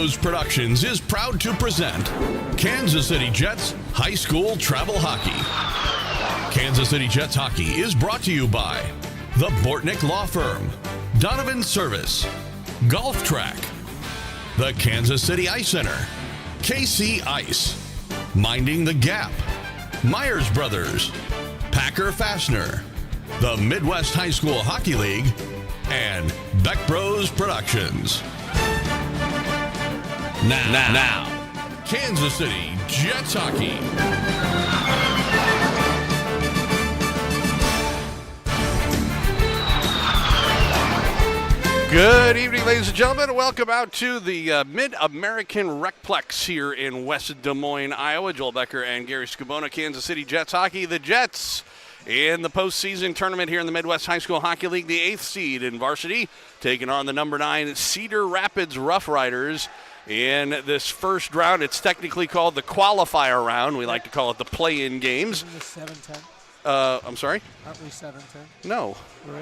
Bros Productions is proud to present Kansas City Jets High School Travel Hockey. Kansas City Jets Hockey is brought to you by the Bortnick Law Firm, Donovan Service, Golf Track, the Kansas City Ice Center, KC Ice, Minding the Gap, Myers Brothers, Packer Fastener, the Midwest High School Hockey League, and Beck Bros Productions. Now, Kansas City Jets Hockey. Good evening, ladies and gentlemen. Welcome out to the MidAmerican RecPlex here in West Des Moines, Iowa. Joel Becker and Gary Scabona, Kansas City Jets Hockey. The Jets in the postseason tournament here in the Midwest High School Hockey League, the 8th seed in varsity, taking on the number 9 Cedar Rapids RoughRiders. In this first round, it's technically called the Qualifier round. We like to call it the play-in games. Isn't this 7-10? I'm sorry? Aren't we 7-10? No. We're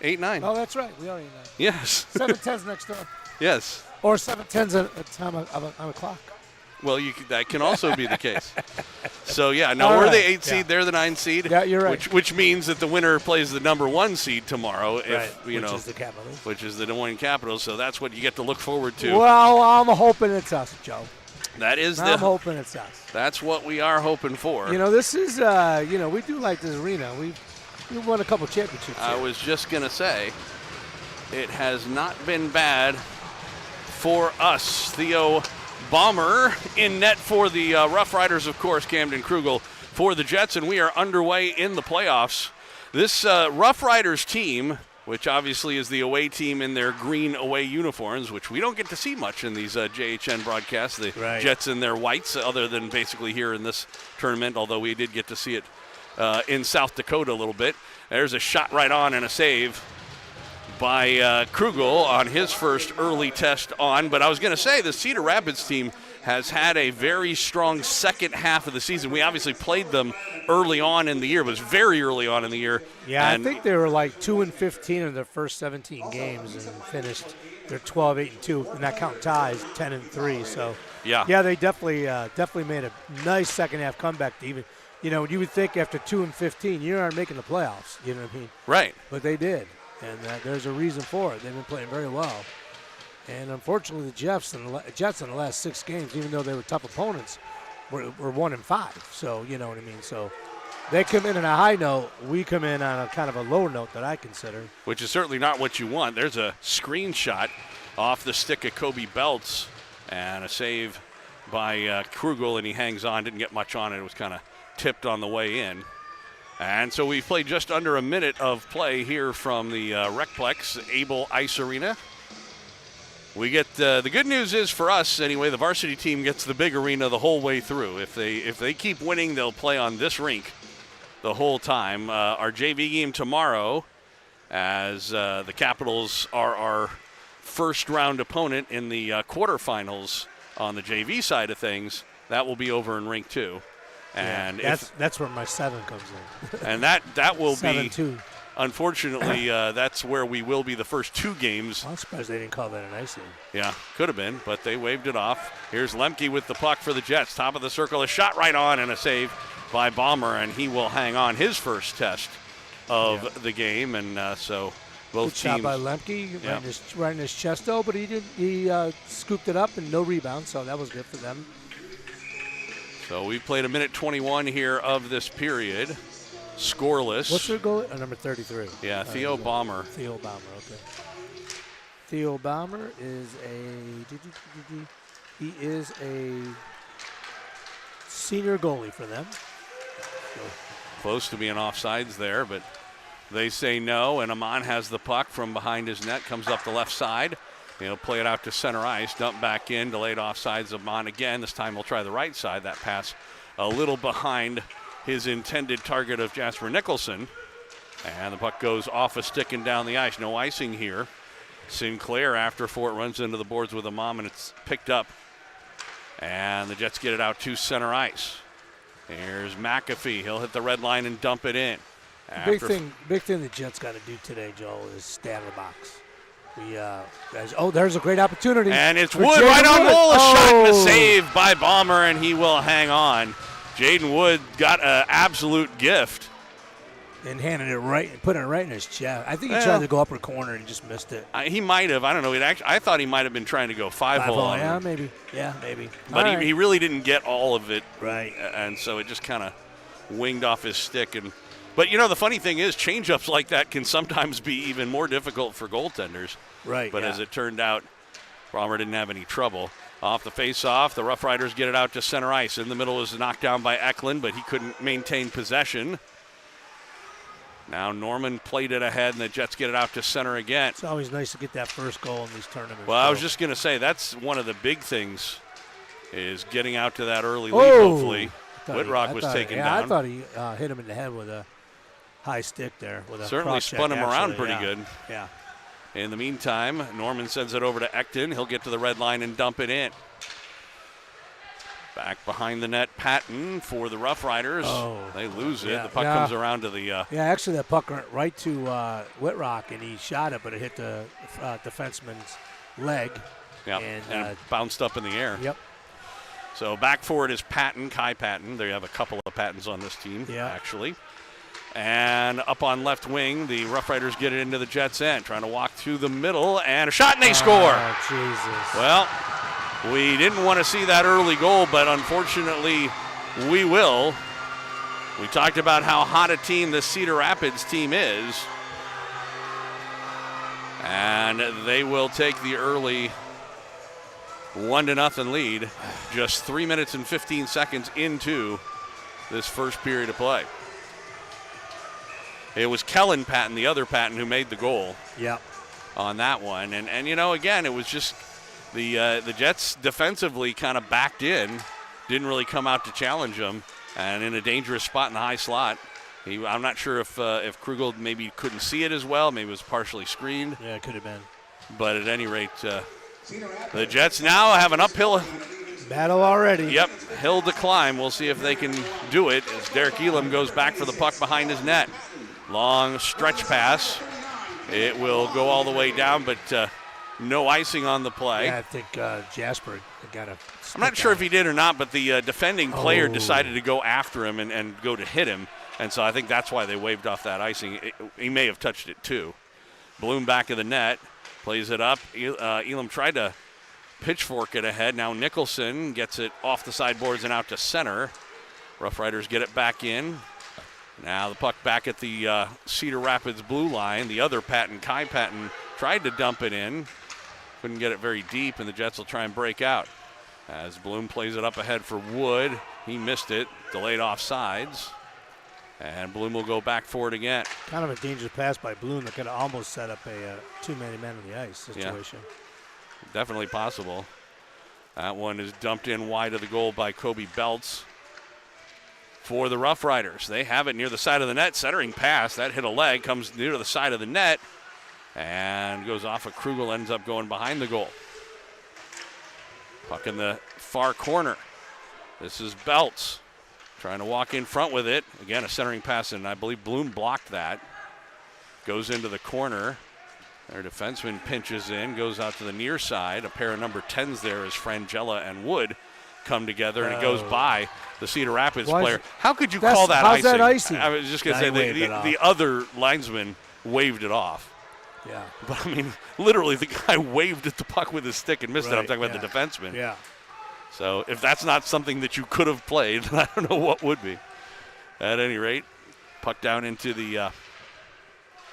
8-9? 8-9. Oh, that's right. We are 8-9. Yes. 7-10's next door. Yes. Or 7-10's a time on a clock. Well, that can also be the case. So, yeah, no, All we're right. the 8th seed. They're the 9th seed. Yeah, you're right. Which means that the winner plays the number 1 seed tomorrow. Which is the Capitals. Which is the Des Moines Capitals. So that's what you get to look forward to. Well, I'm hoping it's us, Joe. I'm hoping it's us. That's what we are hoping for. You know, this is, we do like this arena. We've won a couple championships I here. was just going to say, it has not been bad for us. Theo Bomber in net for the RoughRiders, of course, Camden Krugel for the Jets, and we are underway in the playoffs. This RoughRiders team, which obviously is the away team in their green away uniforms, which we don't get to see much in these JHN broadcasts, the Jets in their whites, other than basically here in this tournament, although we did get to see it in South Dakota a little bit. There's a shot right on and a save by Krugel on his first early test on. But I was going to say the Cedar Rapids team has had a very strong second half of the season. We obviously played them early on in the year. It was very early on in the year. Yeah, I think they were like 2-15 in their first 17 games and finished their 12-8-2, and that count ties 10-3. So yeah, they definitely made a nice second half comeback to even. You know, you would think after 2-15, you aren't making the playoffs. You know what I mean? Right. But they did, and there's a reason for it. They've been playing very well. And unfortunately, the Jets in the last 6 games, even though they were tough opponents, were 1-5. So, you know what I mean? So they come in on a high note. We come in on a kind of a lower note that I consider. Which is certainly not what you want. There's a screenshot off the stick of Kobe Belts and a save by Krugel, and he hangs on. Didn't get much on it. It was kind of tipped on the way in. And so we've played just under a minute of play here from the RecPlex Able Ice Arena. We get the good news is for us anyway, the varsity team gets the big arena the whole way through. If they keep winning, they'll play on this rink the whole time. Our JV game tomorrow, as the Capitals are our first round opponent in the quarterfinals on the JV side of things, that will be over in Rink 2. And that's where my 7 comes in. And that will 7-2. Unfortunately, that's where we will be the first 2 games. I'm surprised they didn't call that an ice game. Yeah, could have been, but they waved it off. Here's Lemke with the puck for the Jets. Top of the circle, a shot right on and a save by Bomber, and he will hang on his first test of the game. And so both Good shot teams. by Lemke, right in his chest, though, but he scooped it up and no rebound, so that was good for them. So we played a minute 21 here of this period. Scoreless. What's their goal? Number 33. Yeah, Theo Bomber. Theo Bomber, okay. Theo Bomber is a senior goalie for them. Close to being offsides there, but they say no, and Amon has the puck from behind his net, comes up the left side. He'll play it out to center ice, dump back in, delayed offsides. Amon again. This time he'll try the right side. That pass a little behind his intended target of Jasper Nicholson. And the puck goes off a stick and down the ice. No icing here. Sinclair after 4 runs into the boards with a mom, and it's picked up. And the Jets get it out to center ice. Here's McAfee. He'll hit the red line and dump it in. Big thing the Jets got to do today, Joel, is stay out of the box. there's a great opportunity. And it's for Wood Jaden right on Wood. goal. A shot and a save by Balmer, and he will hang on. Jaden Wood got an absolute gift. And handed it right and put it right in his chest. I think he tried to go upper corner and just missed it. He might have. I don't know. I thought he might have been trying to go five-hole. Yeah, maybe. Yeah, maybe. But he really didn't get all of it. Right. And so it just kind of winged off his stick. But, the funny thing is, change-ups like that can sometimes be even more difficult for goaltenders. Right. But as it turned out, Balmer didn't have any trouble. Off the face-off, the Rough Riders get it out to center ice. In the middle was knocked down by Eklund, but he couldn't maintain possession. Now Norman played it ahead, and the Jets get it out to center again. It's always nice to get that first goal in these tournaments. Well, I was just going to say, that's one of the big things is getting out to that early lead, hopefully. Whitrock was taken down. I thought he hit him in the head with a high stick there. Certainly spun him around pretty good. Yeah. In the meantime, Norman sends it over to Ekton. He'll get to the red line and dump it in. Back behind the net, Patton for the Rough Riders. They lose it. The puck comes around to the... Yeah, actually that puck went right to Whitrock, and he shot it, but it hit the defenseman's leg. Yeah, and it bounced up in the air. Yep. So back for it is Patton, Kai Patton. They have a couple of Pattons on this team, actually. And up on left wing, the Rough Riders get it into the Jets' end, trying to walk through the middle, and a shot, and they score. Oh, Jesus. Well, we didn't want to see that early goal, but unfortunately, we will. We talked about how hot a team this Cedar Rapids team is. And they will take the early 1-0 lead just 3 minutes and 15 seconds into this first period of play. It was Kellen Patton, the other Patton, who made the goal on that one. And again, it was just the Jets defensively kind of backed in, didn't really come out to challenge them, and in a dangerous spot in the high slot. I'm not sure if Krugel maybe couldn't see it as well, maybe it was partially screened. Yeah, it could have been. But at any rate, the Jets now have an uphill battle already. Yep, hill to climb. We'll see if they can do it as Derek Elam goes back for the puck behind his net. Long stretch pass. It will go all the way down, but no icing on the play. Yeah, I think Jasper got a... I'm not sure if he did or not, but the defending player decided to go after him and go to hit him, and so I think that's why they waved off that icing. He may have touched it too. Bloom back of the net, plays it up. Elam tried to pitchfork it ahead. Now Nicholson gets it off the sideboards and out to center. Rough Riders get it back in. Now the puck back at the Cedar Rapids blue line. The other Patton, Kai Patton, tried to dump it in. Couldn't get it very deep, and the Jets will try and break out. As Bloom plays it up ahead for Wood. He missed it, delayed offsides. And Bloom will go back for it again. Kind of a dangerous pass by Bloom that could have almost set up a too-many men on the ice situation. Yeah, definitely possible. That one is dumped in wide of the goal by Kobe Belts. For the Rough Riders, they have it near the side of the net. Centering pass, that hit a leg, comes near to the side of the net, and goes off of Krugel, ends up going behind the goal. Puck in the far corner. This is Belts trying to walk in front with it. Again, a centering pass, and I believe Bloom blocked that. Goes into the corner. Their defenseman pinches in, goes out to the near side. A pair of number 10s there as Frangella and Wood come together, and it goes by the Cedar Rapids player. How could you call that icing? How's that icing? I was just going to say the other linesman waved it off. Yeah. But, I mean, literally the guy waved at the puck with his stick and missed it. I'm talking about the defenseman. Yeah. So if that's not something that you could have played, then I don't know what would be. At any rate, puck down into the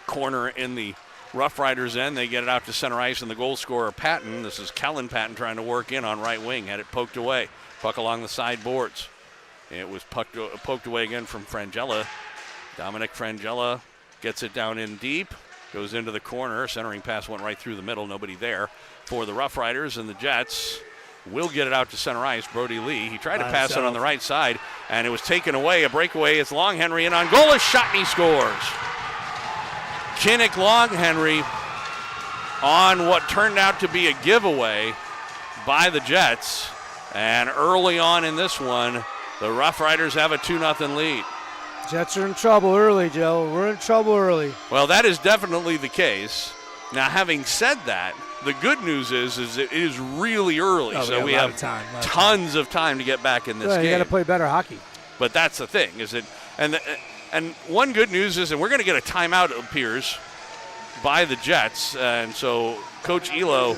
corner in the Rough Riders end. They get it out to center ice, and the goal scorer, Patton. This is Kellen Patton trying to work in on right wing. Had it poked away. Puck along the sideboards. It was poked away again from Frangella. Dominic Frangella gets it down in deep. Goes into the corner. Centering pass went right through the middle. Nobody there for the Rough Riders, and the Jets will get it out to center ice. Brody Lee. He tried to pass it on the right side, and it was taken away. A breakaway. It's Long Henry, and on goal is shot, and he scores. Kinnick Long Henry on what turned out to be a giveaway by the Jets. And early on in this one, the Rough Riders have a 2-0 lead. Jets are in trouble early, Joe. We're in trouble early. Well, that is definitely the case. Now, having said that, the good news is it is really early, so we have tons of time to get back in this game. You got to play better hockey. But that's the thing, is it? And one good news is, and we're going to get a timeout, it appears, by the Jets, and so Coach Elo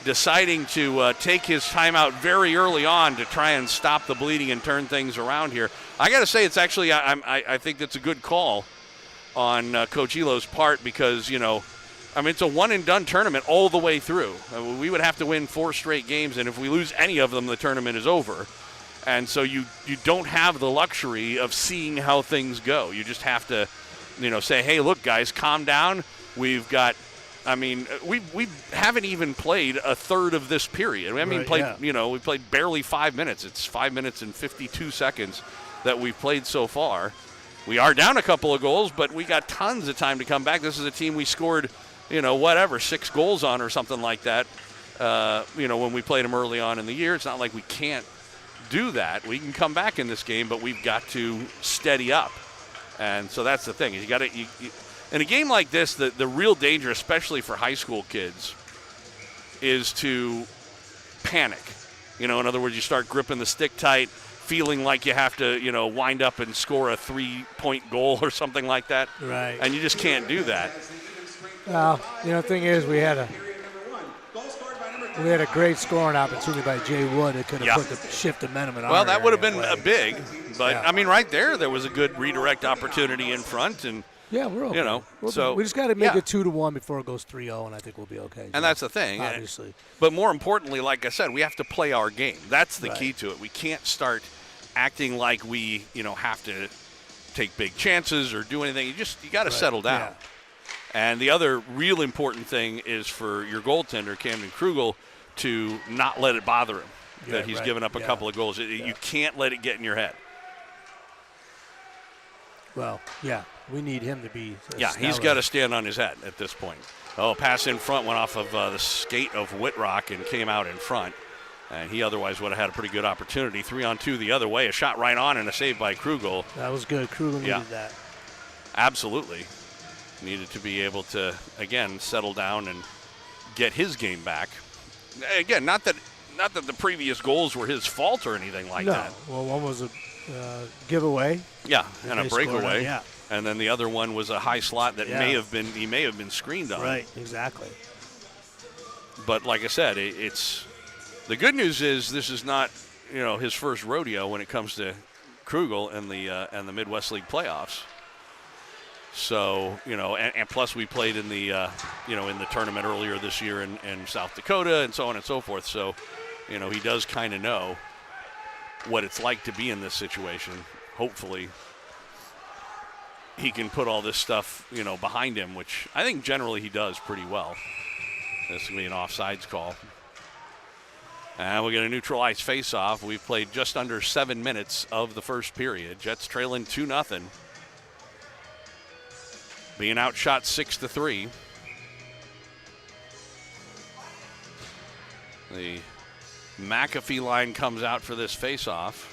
deciding to take his timeout very early on to try and stop the bleeding and turn things around here. I got to say, it's actually I think that's a good call on Coach Elo's part because it's a one-and-done tournament all the way through. We would have to win 4 straight games, and if we lose any of them, the tournament is over. And so you don't have the luxury of seeing how things go. You just have to, say, hey, look, guys, calm down. We've got, we haven't even played a third of this period. We played barely 5 minutes. It's 5 minutes and 52 seconds that we've played so far. We are down a couple of goals, but we got tons of time to come back. This is a team we scored, 6 goals on or something like that, when we played them early on in the year. It's not like we can't do that. We can come back in this game, but we've got to steady up. And so that's the thing. In a game like this, the real danger, especially for high school kids, is to panic. In other words, you start gripping the stick tight, feeling like you have to, wind up and score a 3-point goal or something like that. Right. And you just can't do that. Well, the thing is, we had a great scoring opportunity by Jay Wood. It could have put the shift of momentum in Well, that would have been a big. But, right there was a good redirect opportunity in front. And yeah, we're okay. So we just got to make it 2-1 before it goes 3-0, and I think we'll be okay. And that's the thing. Obviously. But more importantly, like I said, we have to play our game. That's the key to it. We can't start acting like we, have to take big chances or do anything. You got to settle down. Yeah. And the other real important thing is for your goaltender, Camden Krugel, to not let it bother him that he's given up a couple of goals. You can't let it get in your head. Well, we need him to be he's got to stand on his head at this point. Oh, pass in front went off of the skate of Whitrock and came out in front. And he otherwise would have had a pretty good opportunity. 3-on-2 the other way. A shot right on and a save by Krugel. That was good. Krugel needed that. Absolutely. Needed to be able to, again, settle down and get his game back. Again, not that the previous goals were his fault or anything like that. Well, one was a giveaway. Yeah, and a breakaway. Yeah. And then the other one was a high slot that he may have been screened on. Right, exactly. But like I said, it's the good news is this is not, his first rodeo when it comes to Krugel and the Midwest League playoffs. So, and plus we played in the, in the tournament earlier this year in South Dakota and so on and so forth. So, he does kind of know what it's like to be in this situation. Hopefully he can put all this stuff, behind him, which I think generally he does pretty well. This is going to be an offsides call. And we get a neutral ice face-off. We've played just under 7 minutes of the first period. Jets trailing 2-0. Being outshot 6-3. The McAfee line comes out for this face-off.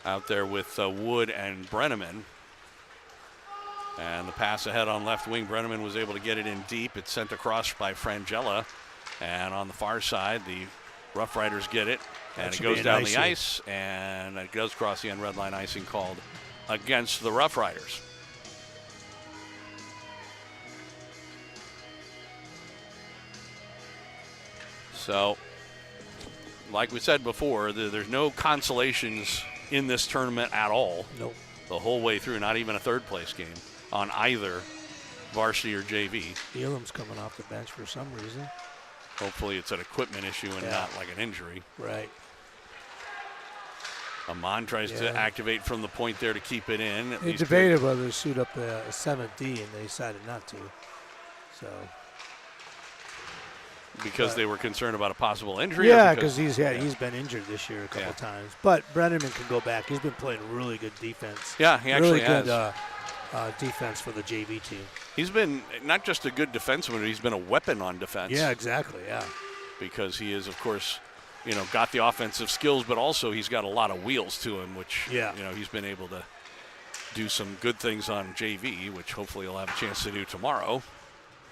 Out there with Wood and Brenneman. And the pass ahead on left wing. Brenneman was able to get it in deep. It's sent across by Frangella. And on the far side, the RoughRiders get it. And it goes down the ice. And it goes across the end red line, icing called against the RoughRiders. So, like we said before, there's no consolations in this tournament at all. Nope. The whole way through, not even a third-place game on either varsity or JV. Elam's coming off the bench for some reason. Hopefully it's an equipment issue and not like an injury. Right. Amon tries to activate from the point there to keep it in. They debated whether to suit up a 7D, and they decided not to. So... Because they were concerned about a possible injury? Yeah, because he's been injured this year a couple times. But Brenneman can go back. He's been playing really good defense. Yeah, he actually has. Really good defense for the JV team. He's been not just a good defenseman, he's been a weapon on defense. Yeah, exactly, yeah. Because he is, of course, got the offensive skills, but also he's got a lot of wheels to him, which, he's been able to do some good things on JV, which hopefully he'll have a chance to do tomorrow.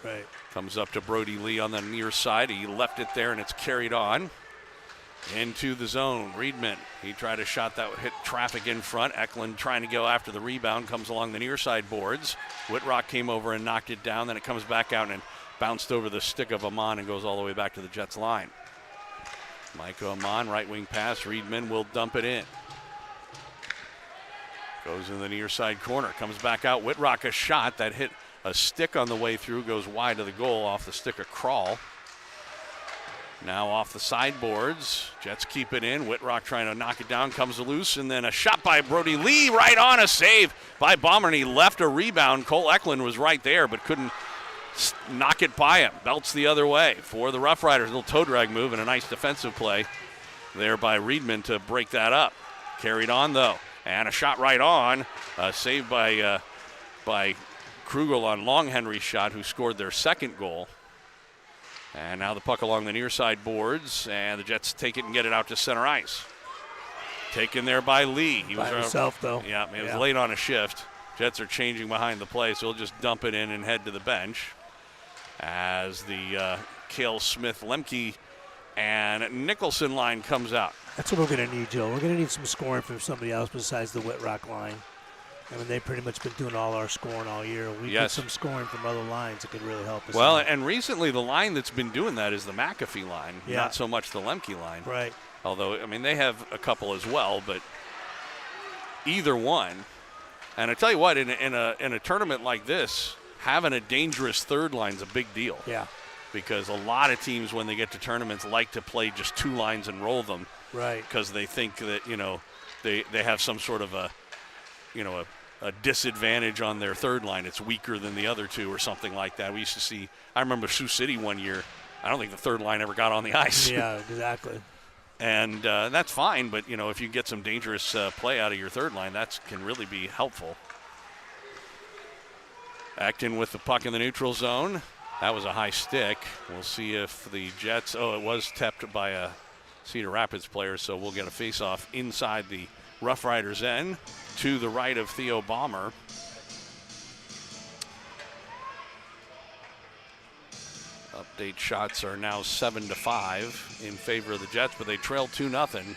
Right. Comes up to Brody Lee on the near side. He left it there, and it's carried on into the zone. Reedman, he tried a shot that hit traffic in front. Eklund trying to go after the rebound, comes along the near side boards. Whitrock came over and knocked it down. Then it comes back out and bounced over the stick of Amon and goes all the way back to the Jets line. Micah Amon, right wing pass. Reedman will dump it in. Goes in the near side corner, comes back out. Whitrock, a shot that hit a stick on the way through, goes wide of the goal off the stick of Crawl. Now off the sideboards, Jets keep it in. Whitrock trying to knock it down, comes loose, and then a shot by Brody Lee, right on, a save by Bomber, and he left a rebound. Cole Eklund was right there, but couldn't knock it by him. Belts the other way for the Rough Riders. A little toe drag move and a nice defensive play there by Reedman to break that up. Carried on, though. And a shot right on, saved by Krugel on Long Henry's shot, who scored their second goal. And now the puck along the near side boards, and the Jets take it and get it out to center ice. Taken there by Lee. He was by himself, though. Yeah, he was late on a shift. Jets are changing behind the play, so he'll just dump it in and head to the bench as the Cale Smith, Lemke, and Nicholson line comes out. That's what we're going to need, Joe. We're going to need some scoring from somebody else besides the Whitrock line. I mean, they've pretty much been doing all our scoring all year. We get some scoring from other lines that could really help us. Well, and recently the line that's been doing that is the McAfee line, not so much the Lemke line. Right. Although, I mean, they have a couple as well, but either one. And I tell you what, in a tournament like this, having a dangerous third line is a big deal. Yeah. Because a lot of teams, when they get to tournaments, like to play just two lines and roll them. Right. Because they think that, they have some sort of a disadvantage on their third line. It's weaker than the other two or something like that. We used to see, I remember Sioux City one year, I don't think the third line ever got on the ice. Yeah, exactly. And that's fine, but, if you get some dangerous play out of your third line, that can really be helpful. Acton with the puck in the neutral zone. That was a high stick. We'll see if the Jets, it was tapped by a Cedar Rapids player, so we'll get a face-off inside the Rough Riders end to the right of Theo Baumer. Update shots are now 7-5 in favor of the Jets, but they trail 2-0.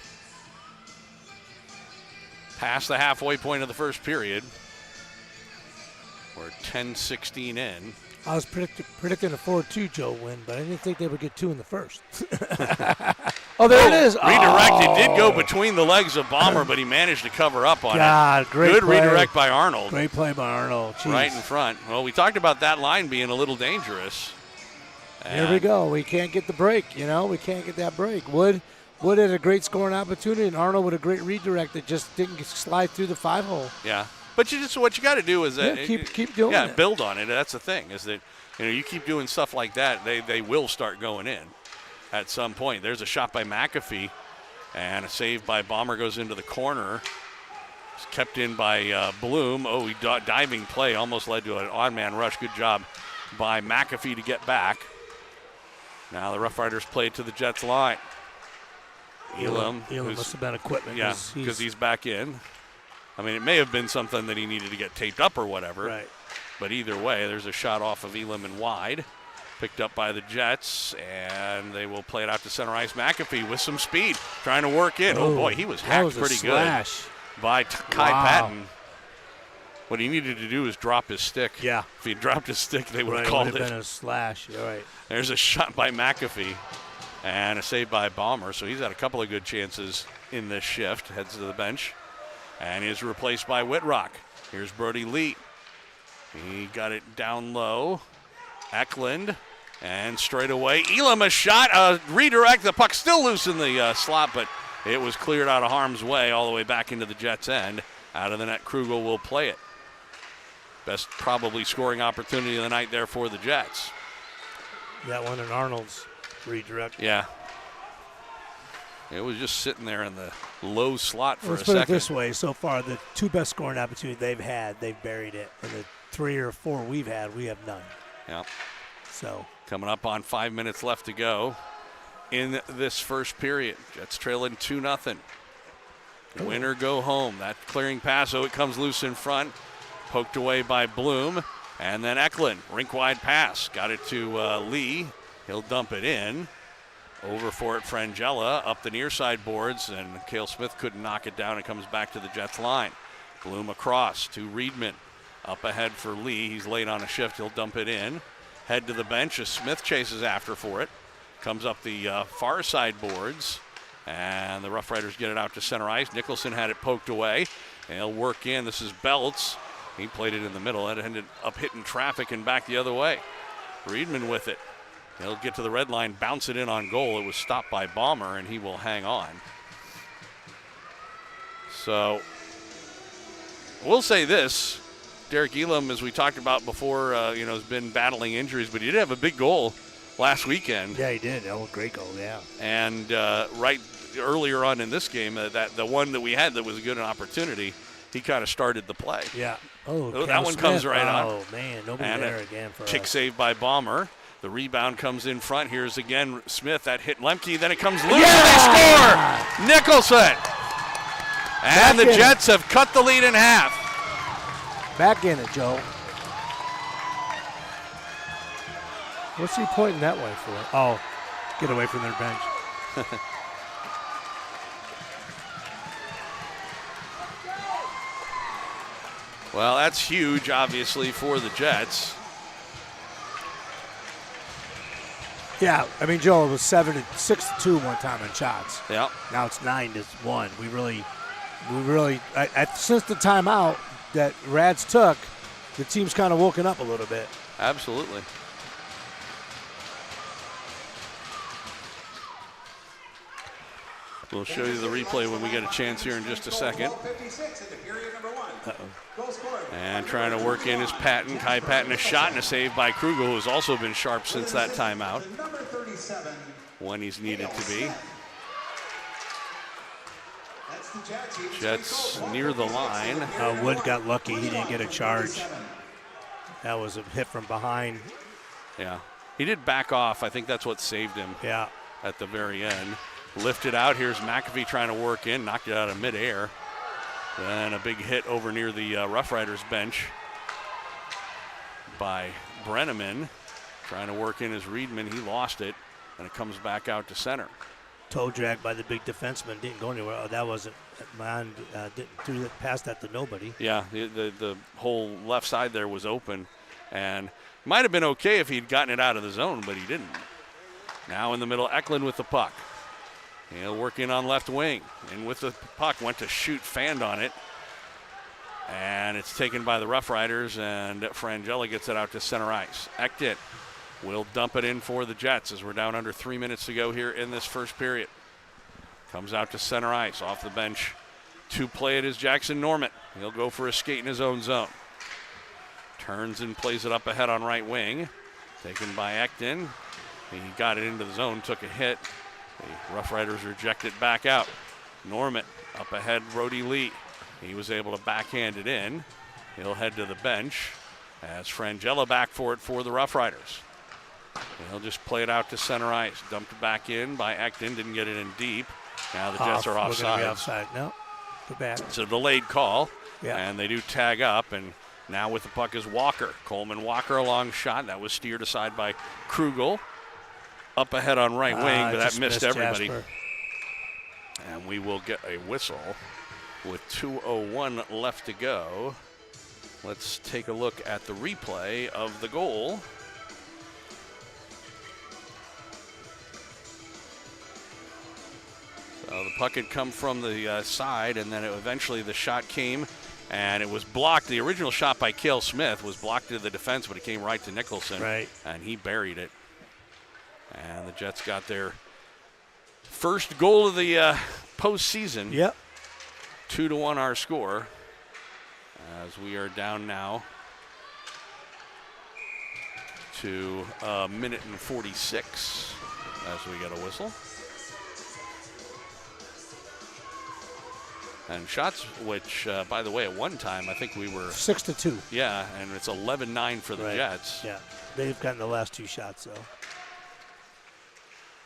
Past the halfway point of the first period. We're 10-16 in. I was predicting a 4-2 Joe win, but I didn't think they would get two in the first. Oh, there it is. Redirected did go between the legs of Baumer, but he managed to cover up on it. Great Good play. redirect by Arnold. Great play by Arnold. Jeez. Right in front. Well, we talked about that line being a little dangerous. Here we go. We can't get the break, We can't get that break. Wood had a great scoring opportunity, and Arnold with a great redirect that just didn't slide through the 5-hole. Yeah. But what you got to do is keep doing it. Yeah, build on it. That's the thing, is that you keep doing stuff like that, they will start going in at some point. There's a shot by McAfee, and a save by Baumer goes into the corner. It's kept in by Bloom. Diving play almost led to an odd man rush. Good job by McAfee to get back. Now the Rough Riders play to the Jets line. Elam must have been equipment. Yeah, because he's back in. I mean, it may have been something that he needed to get taped up or whatever. Right. But either way, there's a shot off of Elam and wide. Picked up by the Jets, and they will play it out to center ice. McAfee with some speed, trying to work in. Oh boy, he was hacked pretty good by Kai Patton. What he needed to do is drop his stick. Yeah. If he dropped his stick, they would have called it. It would have been a slash. All right. There's a shot by McAfee and a save by Baumer. So he's had a couple of good chances in this shift. Heads to the bench and is replaced by Whitrock. Here's Brody Lee. He got it down low. Eklund. And straight away, Elam a shot, redirect. The puck still loose in the slot, but it was cleared out of harm's way all the way back into the Jets' end. Out of the net, Krugel will play it. Best probably scoring opportunity of the night there for the Jets. That one in Arnold's redirect. Yeah. It was just sitting there in the low slot for a second. Let's put it this way. So far, the two best scoring opportunities they've had, they've buried it. And the 3 or 4 we've had, we have none. Yeah. So coming up on 5 minutes left to go in this first period. Jets trailing 2-0. Winner go home. That clearing pass, it comes loose in front. Poked away by Bloom. And then Eklund, rink wide pass. Got it to Lee. He'll dump it in. Over for it, Frangella, up the near side boards, and Cale Smith couldn't knock it down. It comes back to the Jets line. Bloom across to Reedman. Up ahead for Lee. He's late on a shift. He'll dump it in. Head to the bench as Smith chases after for it. Comes up the far side boards. And the RoughRiders get it out to center ice. Nicholson had it poked away. And he'll work in. This is Belts. He played it in the middle. It ended up hitting traffic and back the other way. Reedman with it. He'll get to the red line, bounce it in on goal. It was stopped by Balmer, and he will hang on. So we'll say this. Derek Elam, as we talked about before, has been battling injuries, but he did have a big goal last weekend. Yeah, he did. Oh, great goal, yeah. And right earlier on in this game, that the one that we had that was a good opportunity, he kind of started the play. Yeah. Oh, that one comes right on. Oh, man, nobody and there again for kick us. save by Balmer. The rebound comes in front. Here's again Smith. That hit Lemke. Then it comes loose. Yeah! They score! Nicholson. And the Jets have cut the lead in half. Back in it, Joe. What's he pointing that way for? Oh, get away from their bench. Well, that's huge, obviously, for the Jets. Yeah, I mean, Joe, it was 6-2 one time in shots. Yeah. Now it's 9-1. We really, since the timeout that Rads took, the team's kind of woken up a little bit. Absolutely. We'll show you the replay when we get a chance here in just a second. And trying to work in is Patton. Kai Patton, a shot and a save by Krugel, who has also been sharp since that timeout when he's needed to be. Jets near the line. Wood got lucky. He didn't get a charge. That was a hit from behind. Yeah. He did back off. I think that's what saved him. Yeah. At the very end. Lifted out. Here's McAfee trying to work in. Knocked it out of midair. Then a big hit over near the RoughRiders bench by Brenneman. Trying to work in as Reedman. He lost it. And it comes back out to center. Toe drag by the big defenseman. Didn't go anywhere. Oh, that wasn't mine. Didn't do that. Pass that to nobody. Yeah, the whole left side there was open. And might have been okay if he'd gotten it out of the zone, but he didn't. Now in the middle, Eklund with the puck. He'll work in on left wing. And with the puck, went to shoot, fanned on it. And it's taken by the RoughRiders, and Frangella gets it out to center ice. Ekdit will dump it in for the Jets as we're down under 3 minutes to go here in this first period. Comes out to center ice, off the bench. To play it is Jackson Norman. He'll go for a skate in his own zone. Turns and plays it up ahead on right wing. Taken by Ekton. He got it into the zone, took a hit. The RoughRiders reject it back out. Norman up ahead, Brody Lee. He was able to backhand it in. He'll head to the bench as Frangella back for it for the RoughRiders. He'll just play it out to center ice. Dumped back in by Ekton, didn't get it in deep. Now the Jets are offside. Offside. No, too bad. It's a delayed call, yeah. And they do tag up, and now with the puck is Walker. Coleman Walker, a long shot. That was steered aside by Krugel. Up ahead on right wing, but that missed everybody. Jasper. And we will get a whistle with 2:01 left to go. Let's take a look at the replay of the goal. So the puck had come from the side, and then eventually the shot came, and it was blocked. The original shot by Cale Smith was blocked to the defense, but it came right to Nicholson, right, and he buried it. And the Jets got their first goal of the postseason. Yep. 2-1 our score, as we are down now to a minute and 46 as we get a whistle. And shots, which, by the way, at one time, I think we were 6-2. Yeah, and it's 11-9 for the Jets. Yeah, they've gotten the last two shots, though.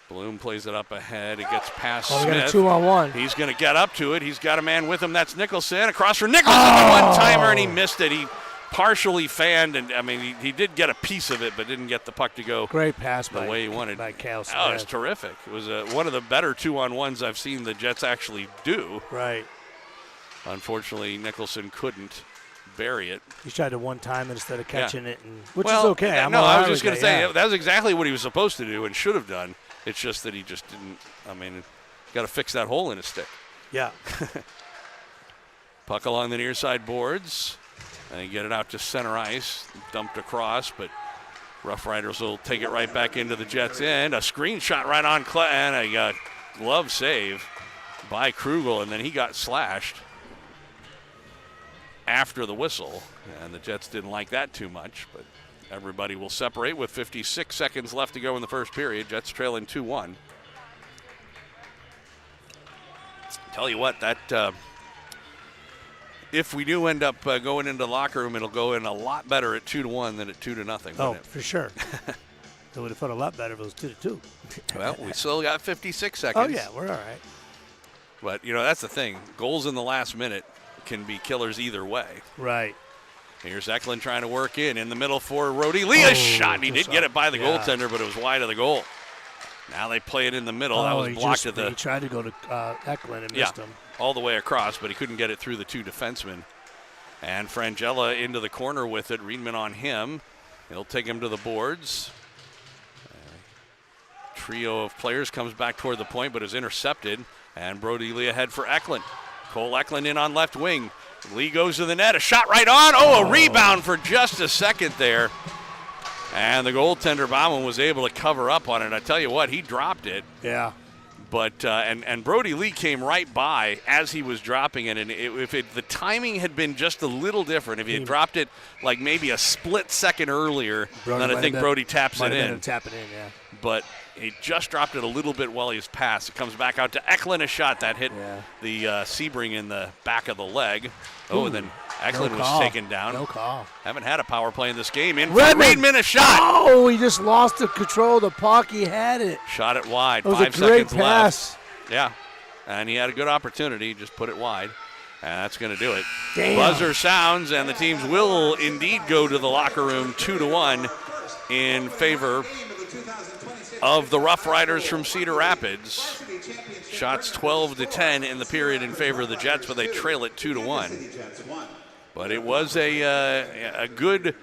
Bloom plays it up ahead. It gets past Smith. We got a 2-on-1. He's going to get up to it. He's got a man with him. That's Nicholson. Across for Nicholson, the one-timer, and he missed it. He partially fanned, and I mean he did get a piece of it, but didn't get the puck to go Great pass the way he wanted. by Cal Smith. Oh, it was terrific. It was one of the better 2-on-1s I've seen the Jets actually do. Right. Unfortunately, Nicholson couldn't bury it. He tried to one time instead of catching it, which well, is okay. I was just going to say that was exactly what he was supposed to do and should have done. It's just that he just didn't. I mean, got to fix that hole in his stick. Yeah. Puck along the near side boards. And get it out to center ice. Dumped across, but RoughRiders will take it right back into the Jets' end. A screen shot right on and a glove save by Krugel, and then he got slashed after the whistle. And the Jets didn't like that too much, but everybody will separate with 56 seconds left to go in the first period. Jets trailing 2-1. Tell you what, that if we do end up going into the locker room, it'll go in a lot better at 2-1 than at 2-0. Oh, for sure. It would have felt a lot better if it was 2-2. Well, we still got 56 seconds. Oh, yeah, we're all right. But, that's the thing. Goals in the last minute can be killers either way. Right. Here's Eklund trying to work in the middle for Rhodey. Leah's shot, and he did get it by the goaltender, but it was wide of the goal. Now they play it in the middle. That was blocked at the. He tried to go to Eklund and missed him. All the way across, but he couldn't get it through the two defensemen. And Frangella into the corner with it. Riedman on him. He'll take him to the boards. Trio of players comes back toward the point, but is intercepted. And Brody Lee ahead for Eklund. Cole Eklund in on left wing. Lee goes to the net. A shot right on. A rebound for just a second there. And the goaltender Bauman was able to cover up on it. I tell you what, he dropped it. Yeah. But and Brody Lee came right by as he was dropping it, and the timing had been just a little different, if he had dropped it like maybe a split second earlier, then I think Brody taps it in. Tap it in, yeah. But he just dropped it a little bit while he was passed. It comes back out to Eklund, a shot that hit the Sebring in the back of the leg. Oh, and then Eklund was taken down. No call. Haven't had a power play in this game. In for Riedman, a shot. Oh, he just lost the control of the puck. He had it. Shot it wide. It was 5 a great seconds pass. left. Yeah, and he had a good opportunity. Just put it wide. And that's going to do it. Damn. Buzzer sounds, and the teams will indeed go to the locker room 2-1 in favor of the RoughRiders from Cedar Rapids. Shots 12-10 in the period in favor of the Jets, but they trail it 2-1. But it was a good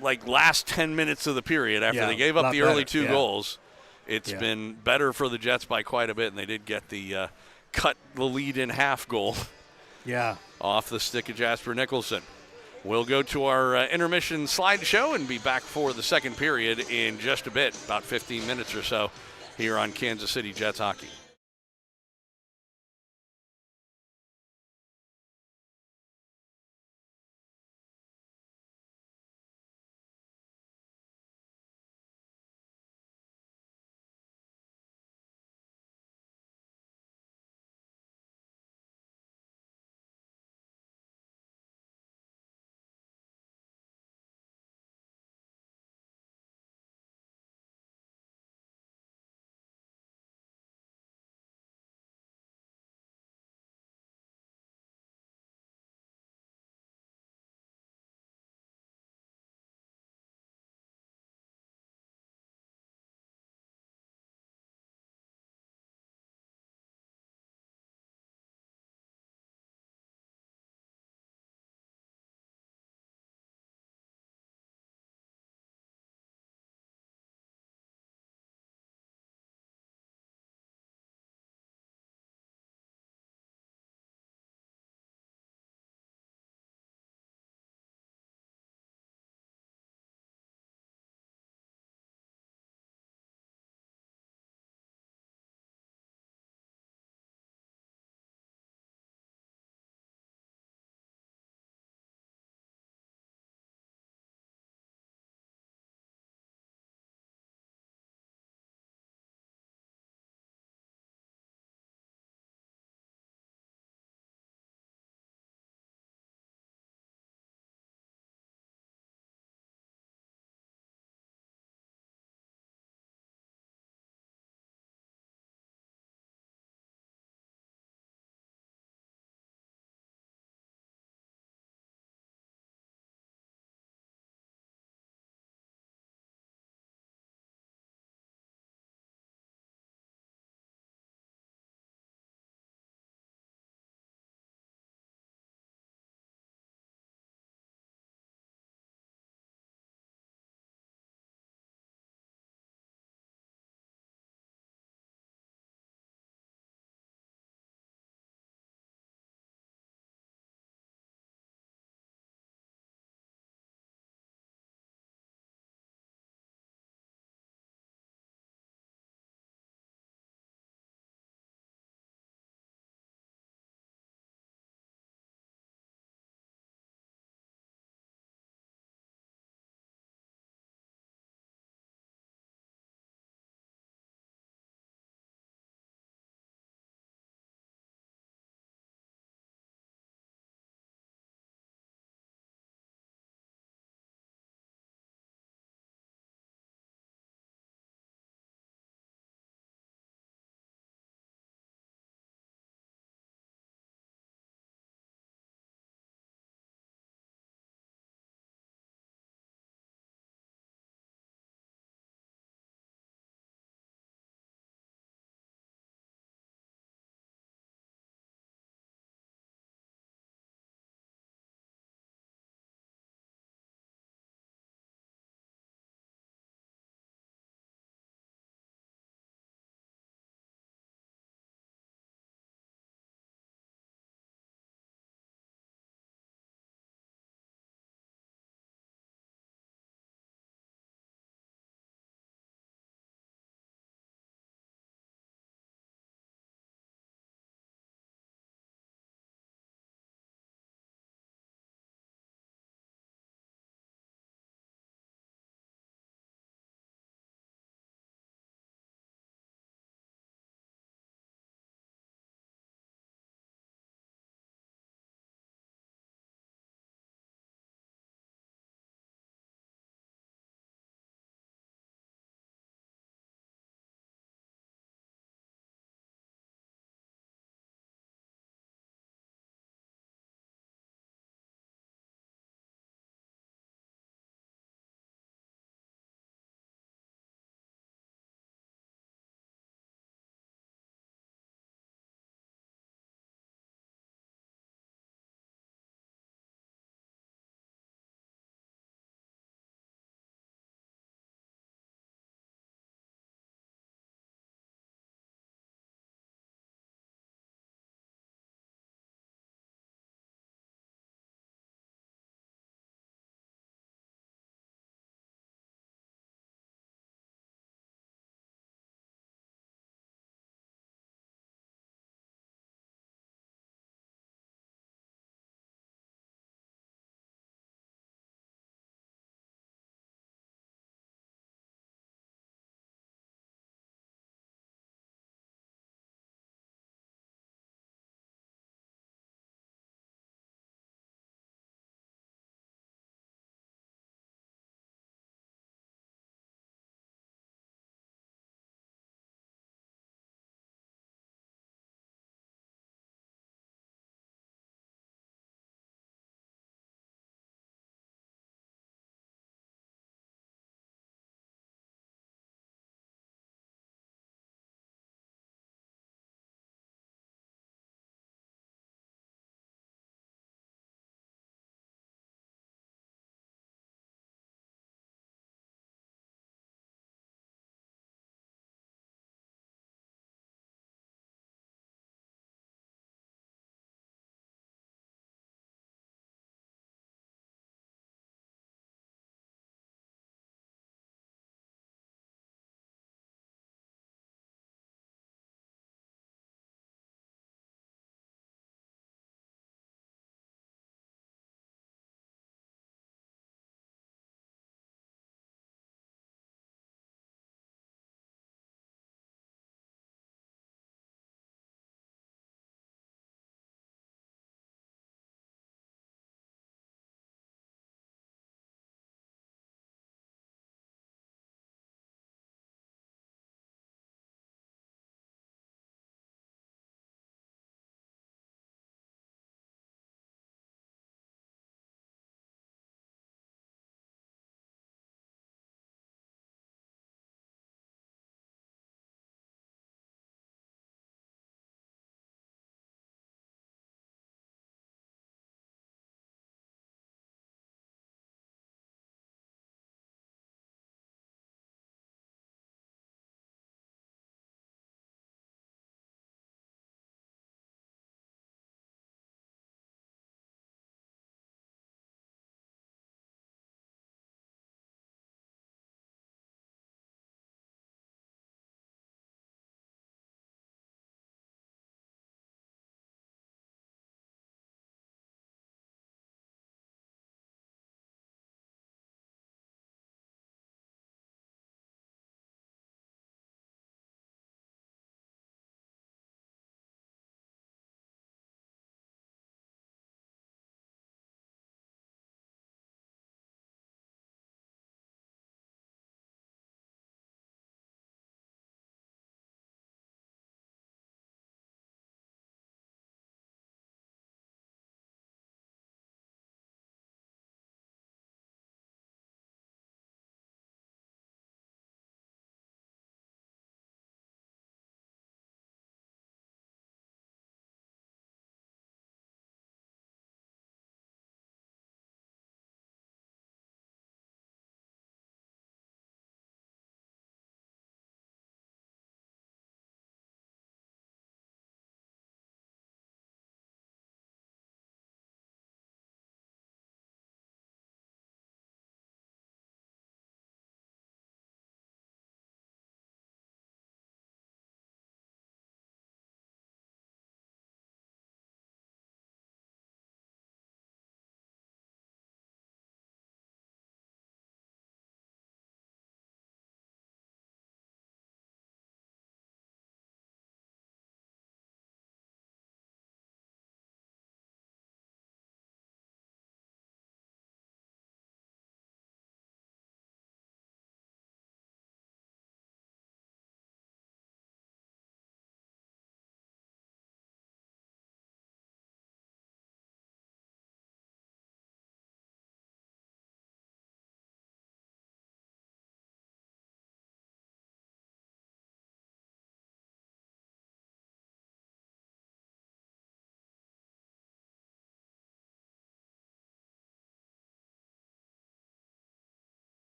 last 10 minutes of the period after they gave up the early two goals. It's been better for the Jets by quite a bit, and they did get the cut the lead in half goal. Yeah. Off the stick of Jasper Nicholson. We'll go to our intermission slideshow and be back for the second period in just a bit, about 15 minutes or so, here on Kansas City Jets Hockey.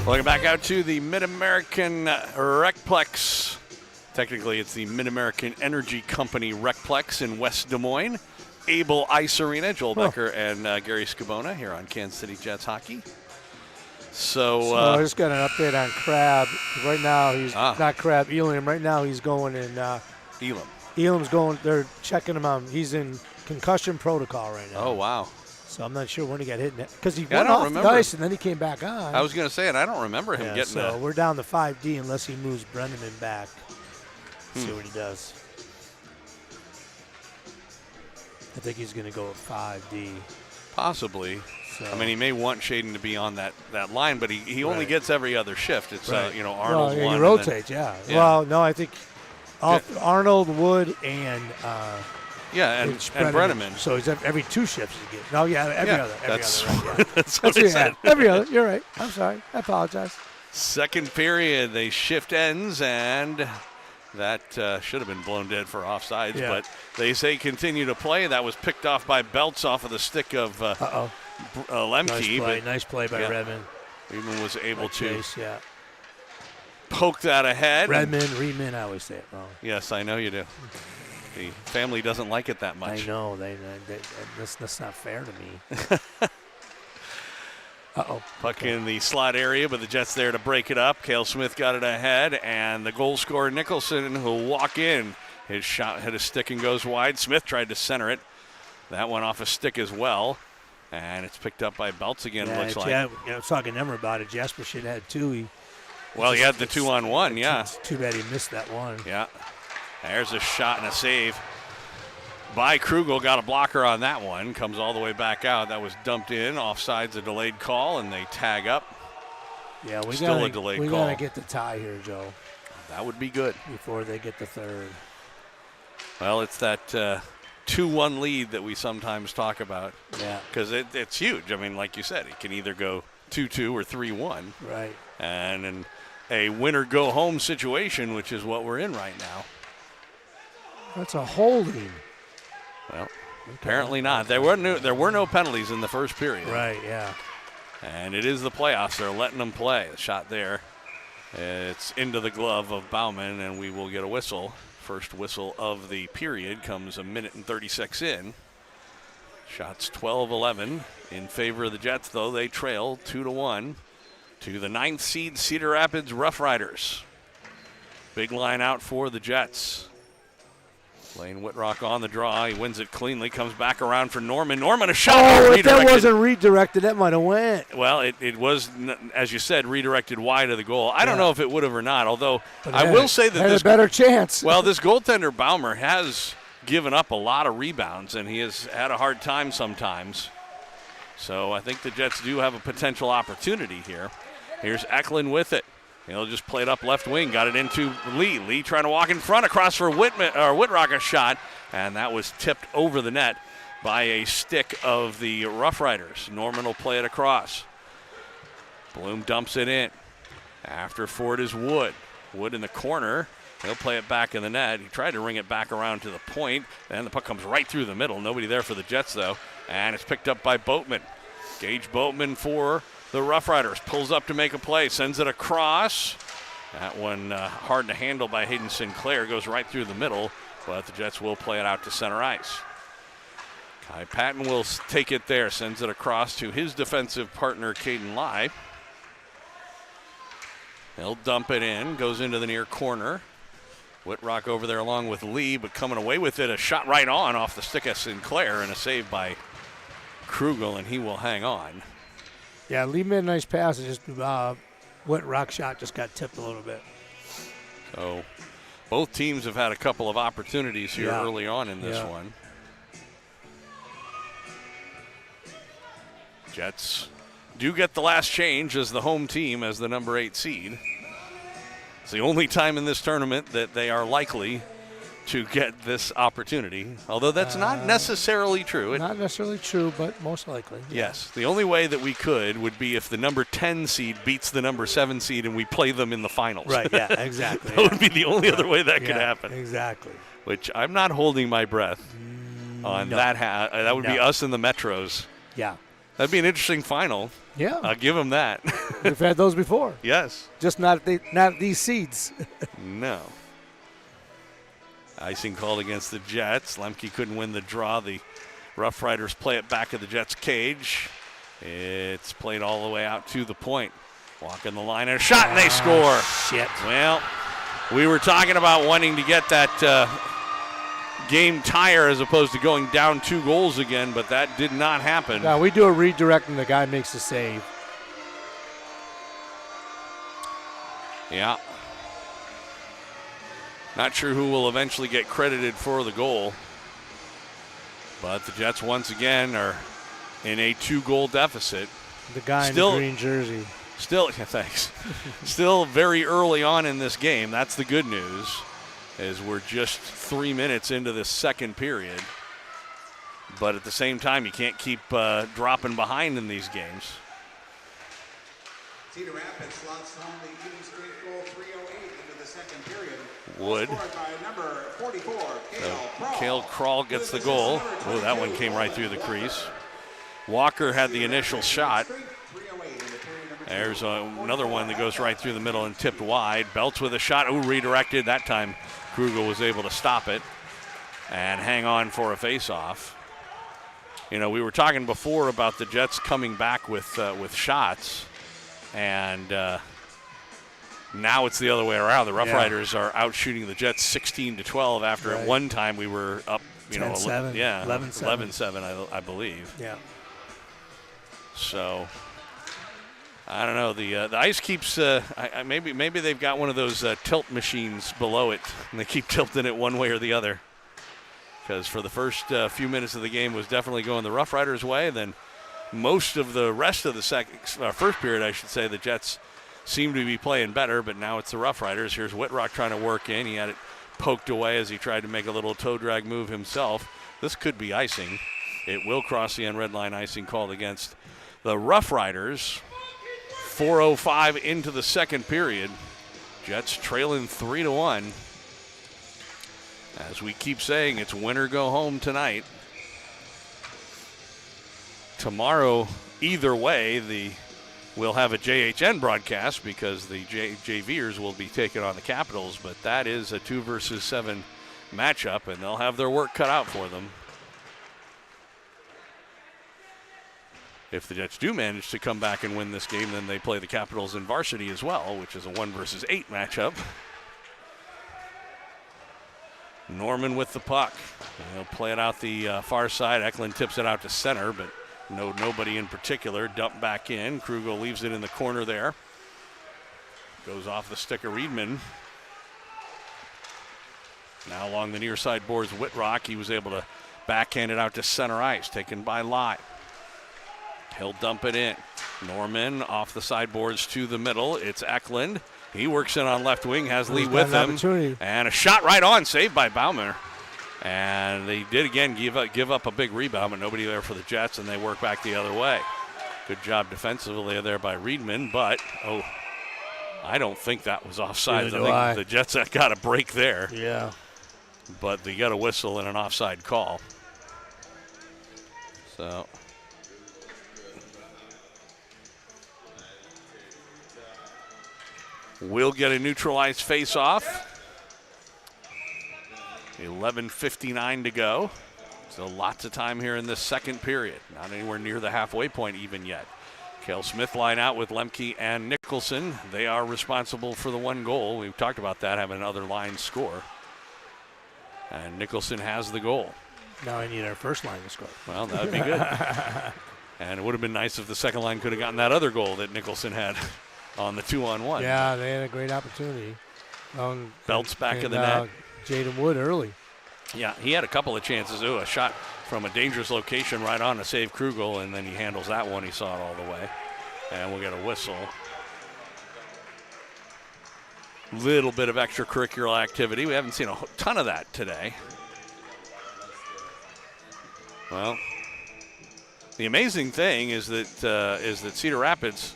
Welcome back out to the MidAmerican RecPlex. Technically, it's the MidAmerican Energy Company RecPlex in West Des Moines. Able Ice Arena, Joel Becker and Gary Scabona here on Kansas City Jets hockey. So I just got an update on Crab. Right now, he's not Crab, Elam. Right now, he's going in. Elam. Elam's going. They're checking him out. He's in concussion protocol right now. Oh wow. So I'm not sure when he got hit because he Yeah, went off the ice and then he came back on. I was going to say it. I don't remember him getting so that. we're down to 5D unless he moves Brenneman back. See what he does. I think he's going to go with 5D. Possibly. So. I mean, he may want Shaden to be on that line, but he only gets every other shift. It's right. Arnold one. He rotates, yeah. Well, no, I think Arnold, Wood, and and Brenneman. So he's every 2 shifts he gets. No, every other. That's right, that's what he said. Every other. You're right. I'm sorry. I apologize. Second period, they shift ends, and that should have been blown dead for offsides, but they say continue to play. That was picked off by Belts off of the stick of Lemke. Nice play by Redmond. Redmond was able to chase, poke that ahead. Redmond, I always say it wrong. Yes, I know you do. The family doesn't like it that much. I know. That's not fair to me. Puck in the slot area, but the Jets there to break it up. Cale Smith got it ahead, and the goal scorer Nicholson will walk in. His shot hit a stick and goes wide. Smith tried to center it. That went off a stick as well, and it's picked up by Belts again, looks like. I was talking to him about it. Jasper should have had 2. He had the 2-on-1, It's too bad he missed that one. Yeah. There's a shot and a save by Krugel. Got a blocker on that one. Comes all the way back out. That was dumped in. Offside's a delayed call, and they tag up. Yeah, we Still a delayed call. We got to get the tie here, Joe. That would be good. Before they get the third. Well, it's that 2-1 lead that we sometimes talk about. Yeah. Because it's huge. I mean, like you said, it can either go 2-2 or 3-1. Right. And in a winner-go-home situation, which is what we're in right now. That's a holding. Well, apparently not. There were no penalties in the first period. Right, yeah. And it is the playoffs. They're letting them play. The shot there. It's into the glove of Bauman, and we will get a whistle. First whistle of the period comes 1:36 in. Shots 12-11 in favor of the Jets, though. They trail 2-1 to the 9th seed Cedar Rapids RoughRiders. Big line out for the Jets. Lane Whitrock on the draw. He wins it cleanly. Comes back around for Norman. Norman, a shot. Oh, if that wasn't redirected, that might have went. Well, it was, as you said, redirected wide of the goal. I don't know if it would have or not, although I will say that this had a better chance. Well, this goaltender, Baumer, has given up a lot of rebounds, and he has had a hard time sometimes. So I think the Jets do have a potential opportunity here. Here's Eklund with it. He'll just play it up left wing. Got it into Lee. Lee trying to walk in front across for Whitrock, a shot. And that was tipped over the net by a stick of the RoughRiders. Norman will play it across. Bloom dumps it in. After Ford is Wood. Wood in the corner. He'll play it back in the net. He tried to ring it back around to the point. And the puck comes right through the middle. Nobody there for the Jets, though. And it's picked up by Boatman. Gage Boatman for the RoughRiders. Pulls up to make a play. Sends it across. That one hard to handle by Hayden Sinclair. Goes right through the middle. But the Jets will play it out to center ice. Kai Patton will take it there. Sends it across to his defensive partner, Caden Lai. He'll dump it in. Goes into the near corner. Whitrock over there along with Lee, but coming away with it. A shot right on off the stick of Sinclair and a save by Krugel, and he will hang on. Yeah, Lee made a nice pass. It just Whitrock shot just got tipped a little bit. So both teams have had a couple of opportunities here early on in this one. Jets do get the last change as the home team, as the number 8 seed. It's the only time in this tournament that they are likely to get this opportunity, although that's not necessarily true. Not necessarily true, but most likely. Yes. The only way that we could would be if the number 10 seed beats the number 7 seed and we play them in the finals. Right, yeah, exactly. That would be the only other way that could happen. Exactly. Which I'm not holding my breath on that. That would be us in the Metros. Yeah. That'd be an interesting final. Yeah. I'll give them that. We've had those before. Yes. Just not at these seeds. No. Icing called against the Jets. Lemke couldn't win the draw. The Rough Riders play it back at the Jets' cage. It's played all the way out to the point. Walking the line and a shot, and they score. Shit. Well, we were talking about wanting to get that game tire as opposed to going down 2 goals again, but that did not happen. No, we do a redirect and the guy makes a save. Yeah. Not sure who will eventually get credited for the goal. But the Jets once again are in a 2-goal deficit. The guy in the green jersey. Still, yeah, thanks. Still very early on in this game. That's the good news, is we're just 3 minutes into this second period. But at the same time, you can't keep dropping behind in these games. Cedar Rapids slots home the evening straight goal 3:08 into the second period. Wood. Scored by number 44, Cale Crawl gets the goal. Oh, that one came right through the crease. Walker had the initial shot. There's another one that goes right through the middle and tipped wide. Belts with a shot. Oh, redirected. That time Krugel was able to stop it and hang on for a face-off. You know, we were talking before about the Jets coming back with shots, and now it's the other way around. The Rough Riders are out shooting the Jets 16-12 after at one time we were up, 10-7, 11-7, I believe. Yeah. So I don't know. The ice keeps maybe they've got one of those tilt machines below it, and they keep tilting it one way or the other. Because for the first few minutes of the game was definitely going the Rough Riders' way. Then most of the rest of the first period, I should say, the Jets seem to be playing better, but now it's the Rough Riders. Here's Whitrock trying to work in. He had it poked away as he tried to make a little toe drag move himself. This could be icing. It will cross the end red line. Icing called against the Rough Riders. 4:05 into the second period. Jets trailing 3-1. As we keep saying, it's win or go home tonight. Tomorrow, either way, we'll have a JHN broadcast because the JVers will be taking on the Capitals, but that is a 2-versus-7 matchup, and they'll have their work cut out for them. If the Jets do manage to come back and win this game, then they play the Capitals in Varsity as well, which is a 1-versus-8 matchup. Norman with the puck. He'll play it out the far side. Eklund tips it out to center, but nobody in particular. Dump back in. Krugel leaves it in the corner there. Goes off the stick of Riedman. Now along the near side boards, Whitrock. He was able to backhand it out to center ice, taken by Lai. He'll dump it in. Norman off the sideboards to the middle. It's Eklund. He works in on left wing, has Lee with him. And a shot right on, saved by Baumer. And they did again give up a big rebound, but nobody there for the Jets, and they work back the other way. Good job defensively there by Riedman, but, I don't think that was offside. I think the Jets got a break there. Yeah. But they got a whistle and an offside call. So we'll get a neutralized face-off. 11:59 to go. So lots of time here in this second period. Not anywhere near the halfway point even yet. Cale Smith line out with Lemke and Nicholson. They are responsible for the one goal. We've talked about that, having another line score. And Nicholson has the goal. Now I need our first line to score. Well, that would be good. And it would have been nice if the second line could have gotten that other goal that Nicholson had on the 2-on-1. Yeah, they had a great opportunity. Belts back in the net. Jaden Wood early. Yeah, he had a couple of chances. A shot from a dangerous location right on to save Krugel, and then he handles that one. He saw it all the way. And we'll get a whistle. Little bit of extracurricular activity. We haven't seen a ton of that today. Well, the amazing thing is that Cedar Rapids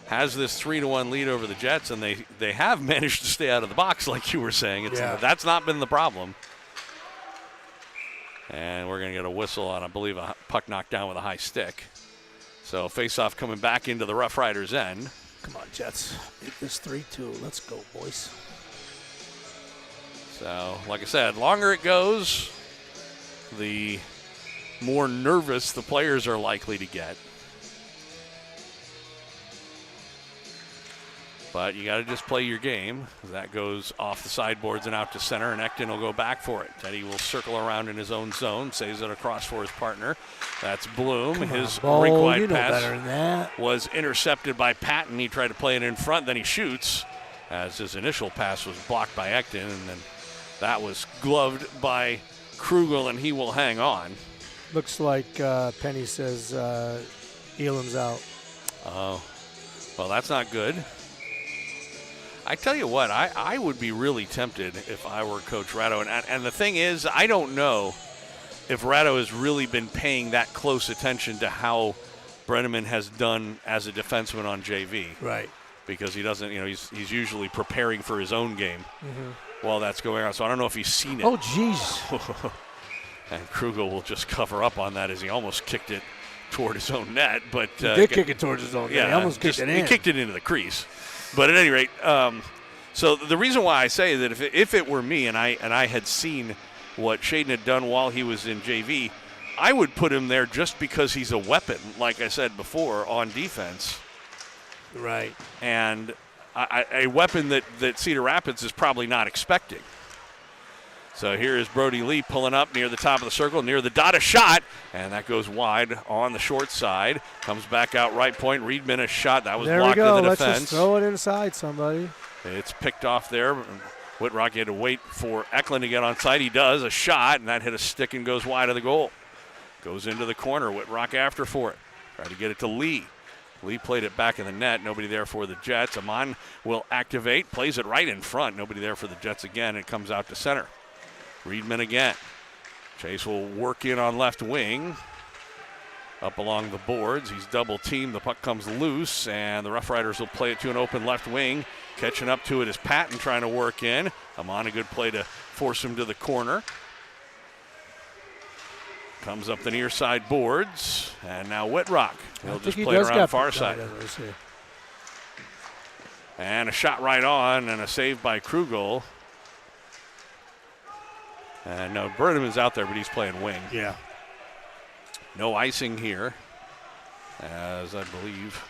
has this 3-1 lead over the Jets, and they have managed to stay out of the box, like you were saying. That's not been the problem. And we're going to get a whistle on, I believe, a puck knocked down with a high stick. So face-off coming back into the Rough Riders' end. Come on, Jets. Make this 3-2. Let's go, boys. So, like I said, longer it goes, the more nervous the players are likely to get. But you got to just play your game. That goes off the sideboards and out to center, and Ekton will go back for it. Teddy will circle around in his own zone, saves it across for his partner. That's Bloom. His rink-wide pass was intercepted by Patton. He tried to play it in front, then he shoots, as his initial pass was blocked by Ekton, and then that was gloved by Krugel, and he will hang on. Looks like Penny says Elam's out. Oh, well, that's not good. I tell you what, I would be really tempted if I were Coach Ratto. And the thing is, I don't know if Ratto has really been paying that close attention to how Brenneman has done as a defenseman on JV. Right. Because he doesn't, he's usually preparing for his own game while that's going on. So I don't know if he's seen it. Oh, jeez. And Krugel will just cover up on that as he almost kicked it toward his own net. But he did kick it towards his own net. He almost kicked it in. He kicked it into the crease. But at any rate, so the reason why I say that if it were me and I had seen what Shaden had done while he was in JV, I would put him there just because he's a weapon, like I said before, on defense. Right. And a weapon that Cedar Rapids is probably not expecting. So here is Brody Lee pulling up near the top of the circle, near the dot, a shot, and that goes wide on the short side. Comes back out right point. Reedman a shot. That was blocked in the defense. Let's just throw it inside, somebody. It's picked off there. Whitrock had to wait for Eklund to get on side. He does. A shot, and that hit a stick and goes wide of the goal. Goes into the corner. Whitrock after for it. Tried to get it to Lee. Lee played it back in the net. Nobody there for the Jets. Amon will activate. Plays it right in front. Nobody there for the Jets again. It comes out to center. Reedman again. Chase will work in on left wing. Up along the boards. He's double teamed. The puck comes loose, and the Rough Riders will play it to an open left wing. Catching up to it is Patton trying to work in. Amon, a good play to force him to the corner. Comes up the near side boards, and now Whitrock. He'll just play it around far side. And a shot right on, and a save by Krugel. And no, Burnham's out there, but he's playing wing. Yeah. No icing here, as I believe.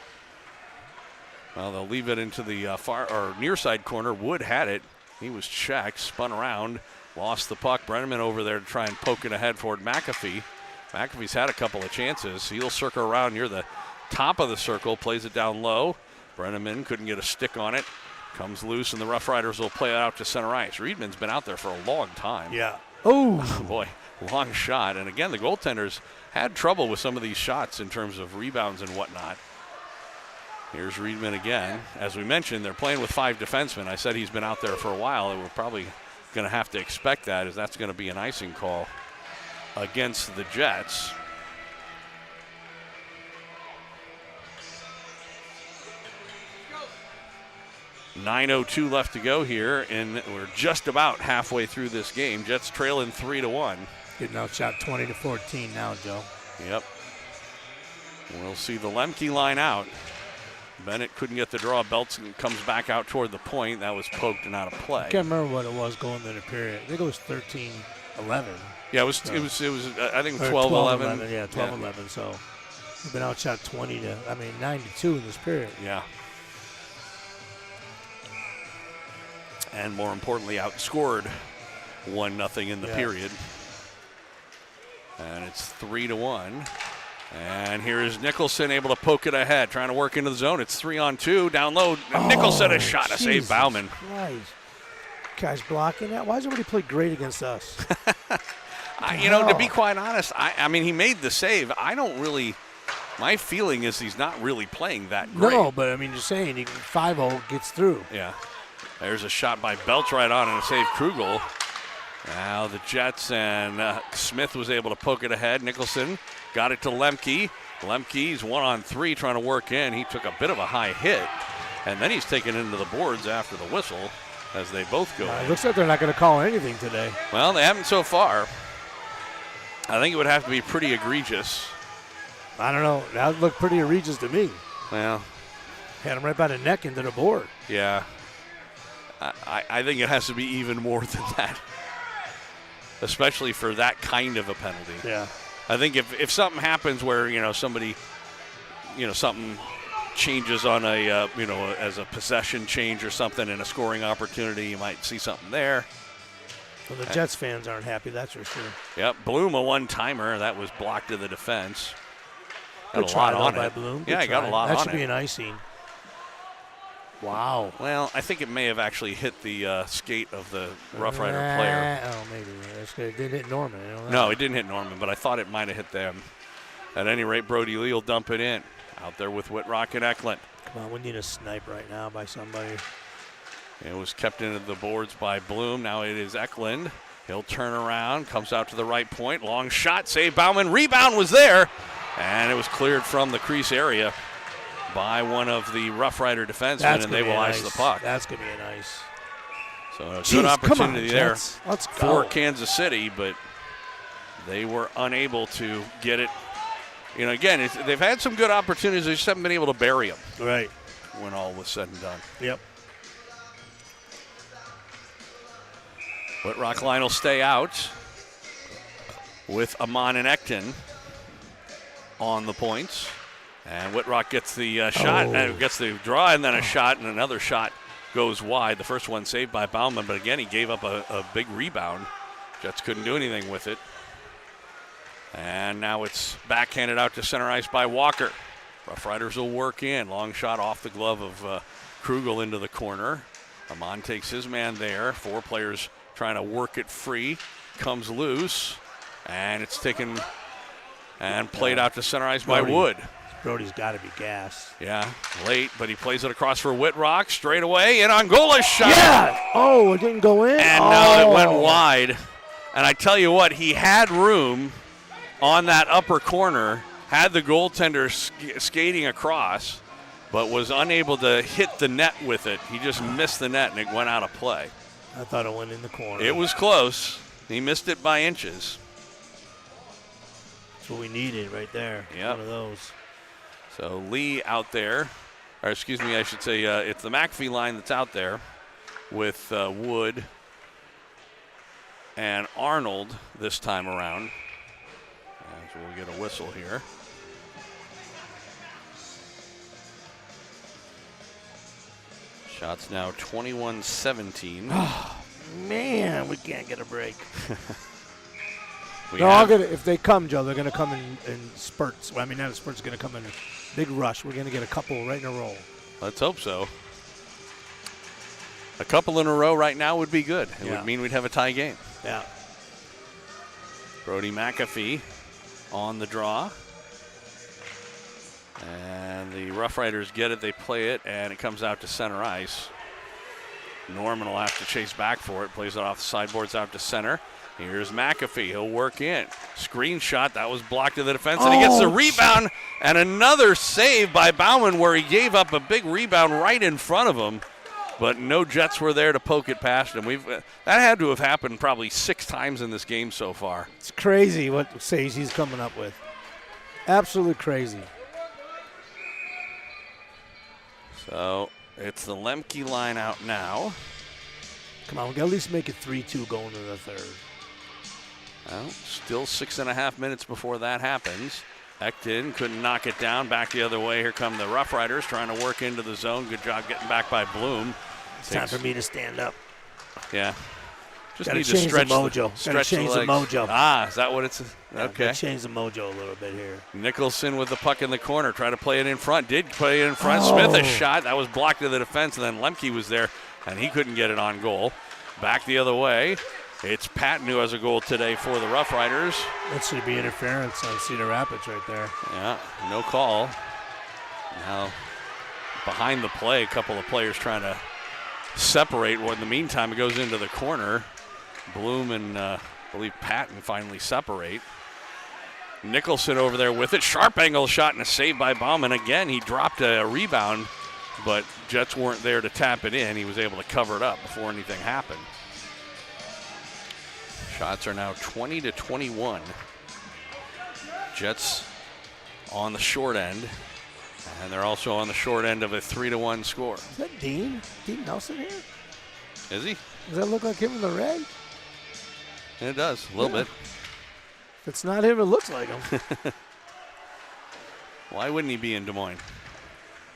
Well, they'll leave it into the far or near side corner. Wood had it. He was checked, spun around, lost the puck. Brenneman over there to try and poke it ahead for McAfee. McAfee's had a couple of chances. He'll circle around near the top of the circle, plays it down low. Brenneman couldn't get a stick on it. Comes loose, and the Rough Riders will play it out to center ice. Reedman's been out there for a long time. Yeah. Oh, boy, long shot. And again, the goaltenders had trouble with some of these shots in terms of rebounds and whatnot. Here's Reedman again. As we mentioned, they're playing with 5 defensemen. I said he's been out there for a while, and we're probably going to have to expect that, as that's going to be an icing call against the Jets. .9:02 left to go here, and we're just about halfway through this game. Jets trailing 3-1. Getting outshot 20-14 now, Joe. Yep. We'll see the Lemke line out. Bennett couldn't get the draw. Beltson comes back out toward the point. That was poked and out of play. I can't remember what it was going into the period. I think it was 13-11. Yeah, it was. I think 12-11. Yeah, 12-11. Yeah. So we've been outshot 9-2 in this period. Yeah. And more importantly, outscored 1-0 in the period. And it's 3-1. And here is Nicholson able to poke it ahead, trying to work into the zone. It's 3-on-2, down low. Nicholson a shot to save Bauman. Christ. Guys blocking that. Why does everybody play great against us? To be quite honest, I mean, he made the save. I don't really. My feeling is he's not really playing that great. No, but I mean, just saying, 5-0 gets through. Yeah. There's a shot by Belch right on and a save Krugel. Now the Jets, and Smith was able to poke it ahead. Nicholson got it to Lemke. Lemke's 1-on-3 trying to work in. He took a bit of a high hit, and then he's taken into the boards after the whistle as they both go in. It looks like they're not going to call anything today. Well, they haven't so far. I think it would have to be pretty egregious I don't know. That looked pretty egregious to me. Well, Had him right by the neck into the board. yeah. I think it has to be even more than that, especially for that kind of a penalty. Yeah. I think if something happens where, somebody, something changes on a, as a possession change or something in a scoring opportunity, you might see something there. Well, the Jets fans aren't happy, that's for sure. Yep, Bloom a one-timer. That was blocked to the defense. Got Good a lot try, on though, by it. Bloom. Yeah, Good he got a try. lot that on should be it. an icing. Wow. Well, I think it may have actually hit the skate of the Rough Rider player. Oh, maybe. That's good. It didn't hit Norman. No, it didn't hit Norman, but I thought it might have hit them. At any rate, Brody Lee will dump it in. Out there with Whitrock and Eklund. Come on, we need a snipe right now by somebody. It was kept into the boards by Bloom. Now it is Eklund. He'll turn around, comes out to the right point. Long shot, save Bauman. Rebound was there, and it was cleared from the crease area by one of the Rough Rider defensemen, and they will ice the puck. That's going to be a nice. So a good opportunity there Let's for go. Kansas City, but they were unable to get it. Again, they've had some good opportunities. They just haven't been able to bury them. Right. When all was said and done. Yep. Whitrock line will stay out with Amon and Ekton on the points. And Whitrock gets the shot, gets the draw, and then a shot, and another shot goes wide. The first one saved by Bauman, but again, he gave up a big rebound. Jets couldn't do anything with it. And now it's backhanded out to center ice by Walker. Rough Riders will work in. Long shot off the glove of Krugel into the corner. Amon takes his man there. 4 players trying to work it free. Comes loose. And it's taken and played out to center ice by Wood. Brody's got to be gassed. Yeah, late, but he plays it across for Whitrock. Straight away, and Angola's shot. Yeah! Oh, it didn't go in? And no, it went wide. And I tell you what, he had room on that upper corner, had the goaltender skating across, but was unable to hit the net with it. He just missed the net, and it went out of play. I thought it went in the corner. It was close. He missed it by inches. That's what we needed right there. Yep. One of those. So Lee out there, or excuse me, I should say it's the McAfee line that's out there with Wood and Arnold this time around. So we'll get a whistle here. Shots now 21-17. Man, we can't get a break. If they come, Joe, they're going to come in spurts. Well, I mean, not a spurt, it's going to come in a big rush. We're going to get a couple right in a row. Let's hope so. A couple in a row right now would be good. It would mean we'd have a tie game. Yeah. Brody McAfee on the draw. And the Rough Riders get it, they play it, and it comes out to center ice. Norman will have to chase back for it, plays it off the sideboards out to center. Here's McAfee, he'll work in. Screen shot, that was blocked to the defense, and he gets the rebound, and another save by Bauman where he gave up a big rebound right in front of him, but no Jets were there to poke it past him. That had to have happened probably 6 times in this game so far. It's crazy what saves he's coming up with. Absolutely crazy. So it's the Lemke line out now. Come on, we got to at least make it 3-2 going into the third. Well, still 6.5 minutes before that happens. Ekton couldn't knock it down. Back the other way. Here come the Rough Riders trying to work into the zone. Good job getting back by Bloom. It's time for me to stand up. Yeah. Just gotta need to change stretch the mojo. Stretch change the mojo. Ah, is that what it's? Yeah, okay. Change the mojo a little bit here. Nicholson with the puck in the corner. Try to play it in front. Did play it in front. Smith a shot. That was blocked to the defense, and then Lemke was there, and he couldn't get it on goal. Back the other way. It's Patton who has a goal today for the Rough Riders. That should be interference on Cedar Rapids right there. Yeah, no call. Now, behind the play, a couple of players trying to separate. Well, in the meantime, it goes into the corner. Bloom and I believe Patton finally separate. Nicholson over there with it. Sharp angle shot and a save by Bauman. Again, he dropped a rebound, but Jets weren't there to tap it in. He was able to cover it up before anything happened. Shots are now 20-21. Jets on the short end. And they're also on the short end of a 3-1 score. Is that Dean? Dean Nelson here? Is he? Does that look like him in the red? It does, a little bit. If it's not him, it looks like him. Why wouldn't he be in Des Moines?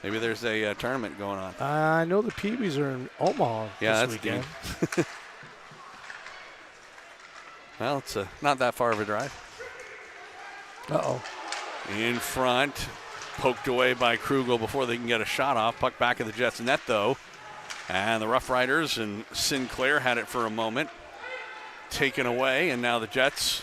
Maybe there's a tournament going on. I know the Peewees are in Omaha Yeah, this that's weekend. Dean. Well, it's not that far of a drive. Uh-oh. In front, poked away by Krugel before they can get a shot off. Puck back of the Jets net, though. And the RoughRiders and Sinclair had it for a moment. Taken away, and now the Jets.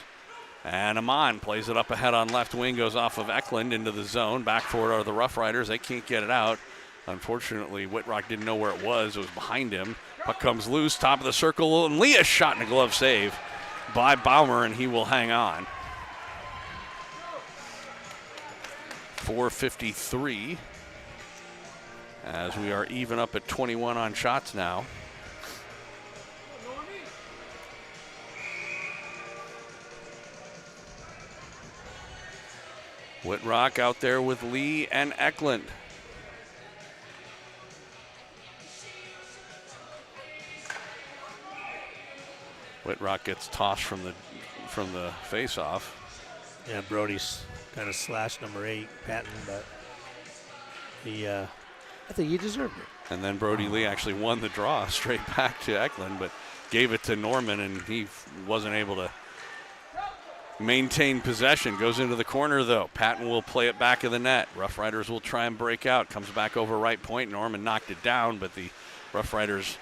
And Amon plays it up ahead on left wing, goes off of Eklund into the zone. Back for it are the RoughRiders. They can't get it out. Unfortunately, Whitrock didn't know where it was. It was behind him. Puck comes loose, top of the circle, and Leah shot in a glove save by Baumer, and he will hang on. 4:53 as we are even up at 21 on shots now. Whitrock out there with Lee and Eklund. Whitrock gets tossed from the face-off. Yeah, Brody's kind of slashed number 8, Patton, but I think he deserved it. And then Brody Lee actually won the draw straight back to Eklund, but gave it to Norman, and he wasn't able to maintain possession. Goes into the corner, though. Patton will play it back of the net. RoughRiders will try and break out. Comes back over right point. Norman knocked it down, but the RoughRiders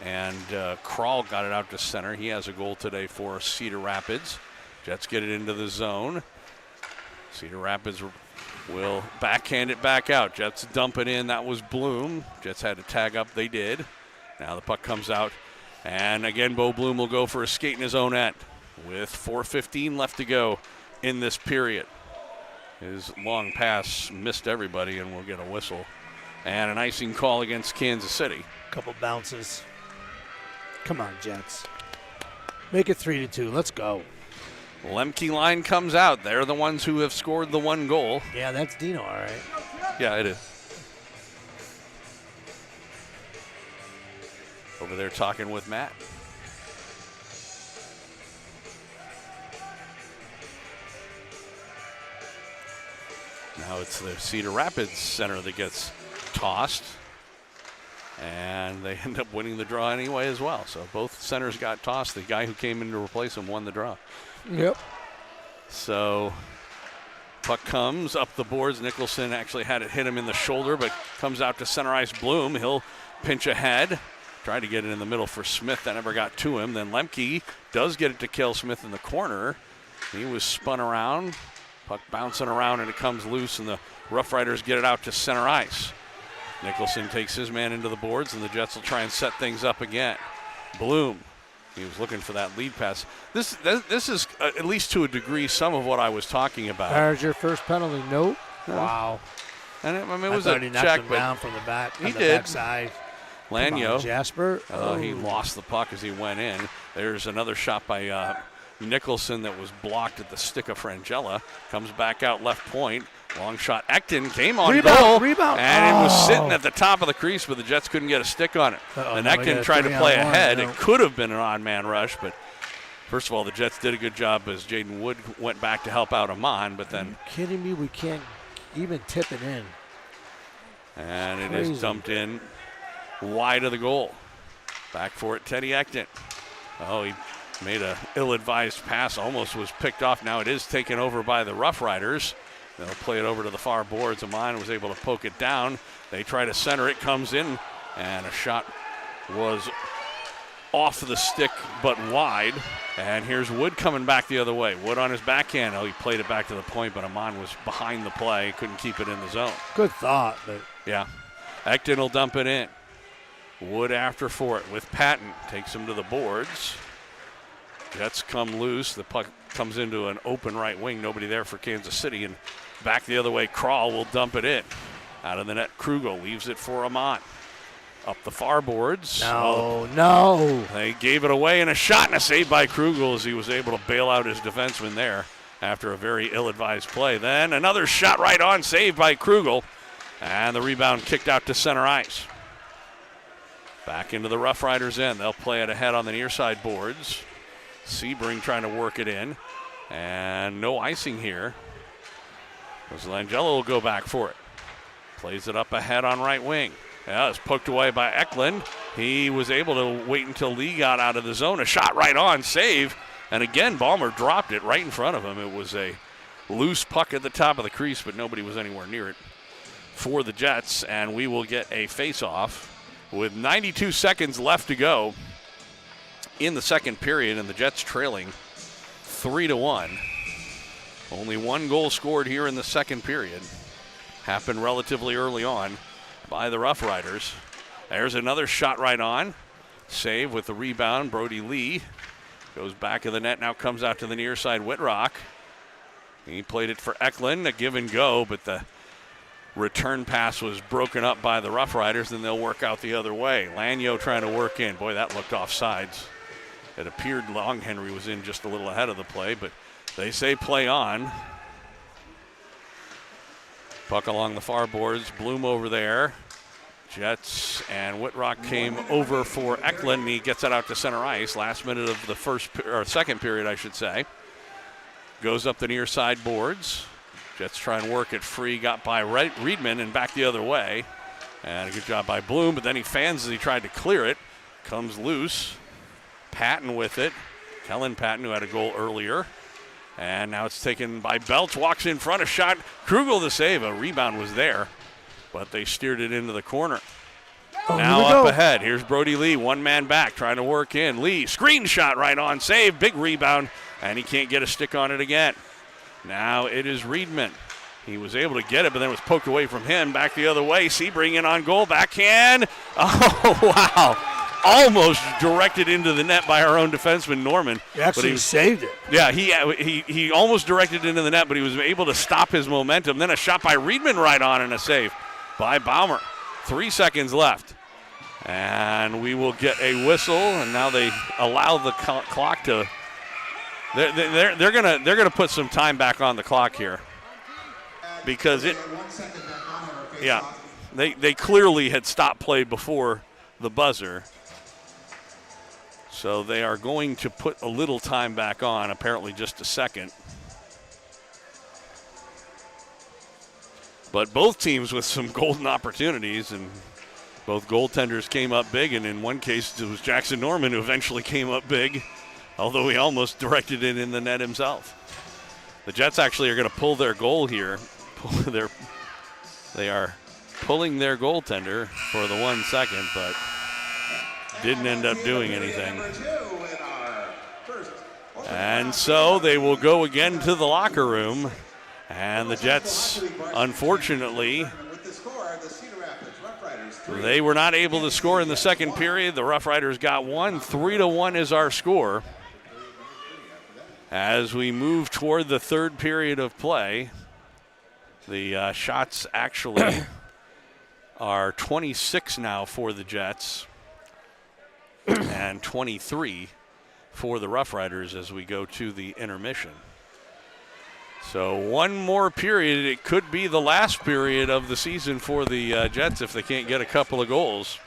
and Kral got it out to center. He has a goal today for Cedar Rapids. Jets get it into the zone. Cedar Rapids will backhand it back out. Jets dump it in. That was Bloom. Jets had to tag up. They did. Now the puck comes out. And again, Bo Bloom will go for a skate in his own end with 4:15 left to go in this period. His long pass missed everybody, and we'll get a whistle. And an icing call against Kansas City. Couple bounces. Come on, Jets. Make it 3-2. Let's go. Lemke line comes out. They're the ones who have scored the one goal. Yeah, that's Dino, all right. Yeah, it is. Over there talking with Matt. Now it's the Cedar Rapids center that gets tossed. And they end up winning the draw anyway as well. So both centers got tossed. The guy who came in to replace him won the draw. Yep. So puck comes up the boards. Nicholson actually had it hit him in the shoulder, but comes out to center ice. Bloom. He'll pinch ahead. Tried to get it in the middle for Smith. That never got to him. Then Lemke does get it to Kel Smith in the corner. He was spun around. Puck bouncing around, and it comes loose, and the RoughRiders get it out to center ice. Nicholson takes his man into the boards, and the Jets will try and set things up again. Bloom. He was looking for that lead pass. This is, at least to a degree, some of what I was talking about. There's your first penalty. Nope. Wow. And it was I a thought he knocked check, him but down from the back. he on the did. Backside. Lanyo. Jasper. He lost the puck as he went in. There's another shot by Nicholson that was blocked at the stick of Frangella. Comes back out left point. Long shot. Ekton came on goal. Rebound. And it was sitting at the top of the crease, but the Jets couldn't get a stick on it. And Ekton tried to play ahead. It could have been an odd man rush, but first of all, the Jets did a good job as Jaden Wood went back to help out Amon, but then. Are you kidding me? We can't even tip it in. And it is dumped in wide of the goal. Back for it, Teddy Ekton. Oh, he made a ill-advised pass, almost was picked off. Now it is taken over by the RoughRiders. They'll play it over to the far boards. Amon was able to poke it down. They try to center it, comes in, and a shot was off the stick but wide. And here's Wood coming back the other way. Wood on his backhand. Oh, he played it back to the point, but Amon was behind the play, couldn't keep it in the zone. Good thought, but yeah. Ekton will dump it in. Wood after for it with Patton. Takes him to the boards. Jets come loose. The puck comes into an open right wing. Nobody there for Kansas City. And back the other way, Kral will dump it in. Out of the net, Krugel leaves it for Amon. Up the far boards. No. They gave it away, and a shot and a save by Krugel as he was able to bail out his defenseman there. after a very ill-advised play. Then another shot right on, saved by Krugel, and the rebound kicked out to center ice. Back into the RoughRiders end. They'll play it ahead on the near side boards. Sebring trying to work it in, and no icing here. Langella will go back for it. Plays it up ahead on right wing. Yeah, it's poked away by Eklund. He was able to wait until Lee got out of the zone. A shot right on, save. And again, Ballmer dropped it right in front of him. It was a loose puck at the top of the crease, but nobody was anywhere near it for the Jets. And we will get a face-off with 92 seconds left to go in the second period, and the Jets trailing 3-1. Only one goal scored here in the second period. Happened relatively early on by the RoughRiders. There's another shot right on. Save with the rebound. Brody Lee goes back of the net, now comes out to the near side. Whitrock. He played it for Eklund, a give and go, but the return pass was broken up by the RoughRiders, and they'll work out the other way. Lanyo trying to work in. Boy, that looked offsides. It appeared Long Henry was in just a little ahead of the play, but they say play on. Puck along the far boards. Bloom over there. Jets and Whitrock came over for Eklund, and he gets it out to center ice. Last minute of the second period, I should say. Goes up the near side boards. Jets try and work it free. Got by Reedman and back the other way. And a good job by Bloom, but then he fans as he tried to clear it. Comes loose. Patton with it. Kellen Patton, who had a goal earlier. And now it's taken by Belch. Walks in front. A shot. Krugel the save. A rebound was there, but they steered it into the corner. Now up ahead. Here's Brody Lee. One man back. Trying to work in. Lee. Screen shot right on. Save. Big rebound. And he can't get a stick on it again. Now it is Reedman. He was able to get it, but then it was poked away from him. Back the other way. Sebring in on goal. Backhand. Oh, wow. Almost directed into the net by our own defenseman, Norman. He actually saved it. Yeah, he almost directed into the net, but he was able to stop his momentum. Then a shot by Reedman right on and a save by Baumer. 3 seconds left. And we will get a whistle, and now they allow the clock to – they're gonna put some time back on the clock here because they clearly had stopped play before the buzzer. So they are going to put a little time back on, apparently just a second. But both teams with some golden opportunities, and both goaltenders came up big, and in one case it was Jackson Norman who eventually came up big, although he almost directed it in the net himself. The Jets actually are going to pull their goal here. They are pulling their goaltender for the 1 second, but didn't end up doing anything. And so they will go again to the locker room. And the Jets, unfortunately, they were not able to score in the second period. The RoughRiders got one. 3-1 is our score. As we move toward the third period of play, the shots actually are 26 now for the Jets and 23 for the RoughRiders as we go to the intermission. So one more period. It could be the last period of the season for the Jets if they can't get a couple of goals.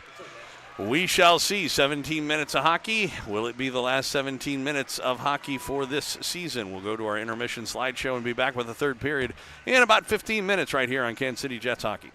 We shall see. 17 minutes of hockey. Will it be the last 17 minutes of hockey for this season? We'll go to our intermission slideshow and be back with the third period in about 15 minutes right here on Kansas City Jets Hockey.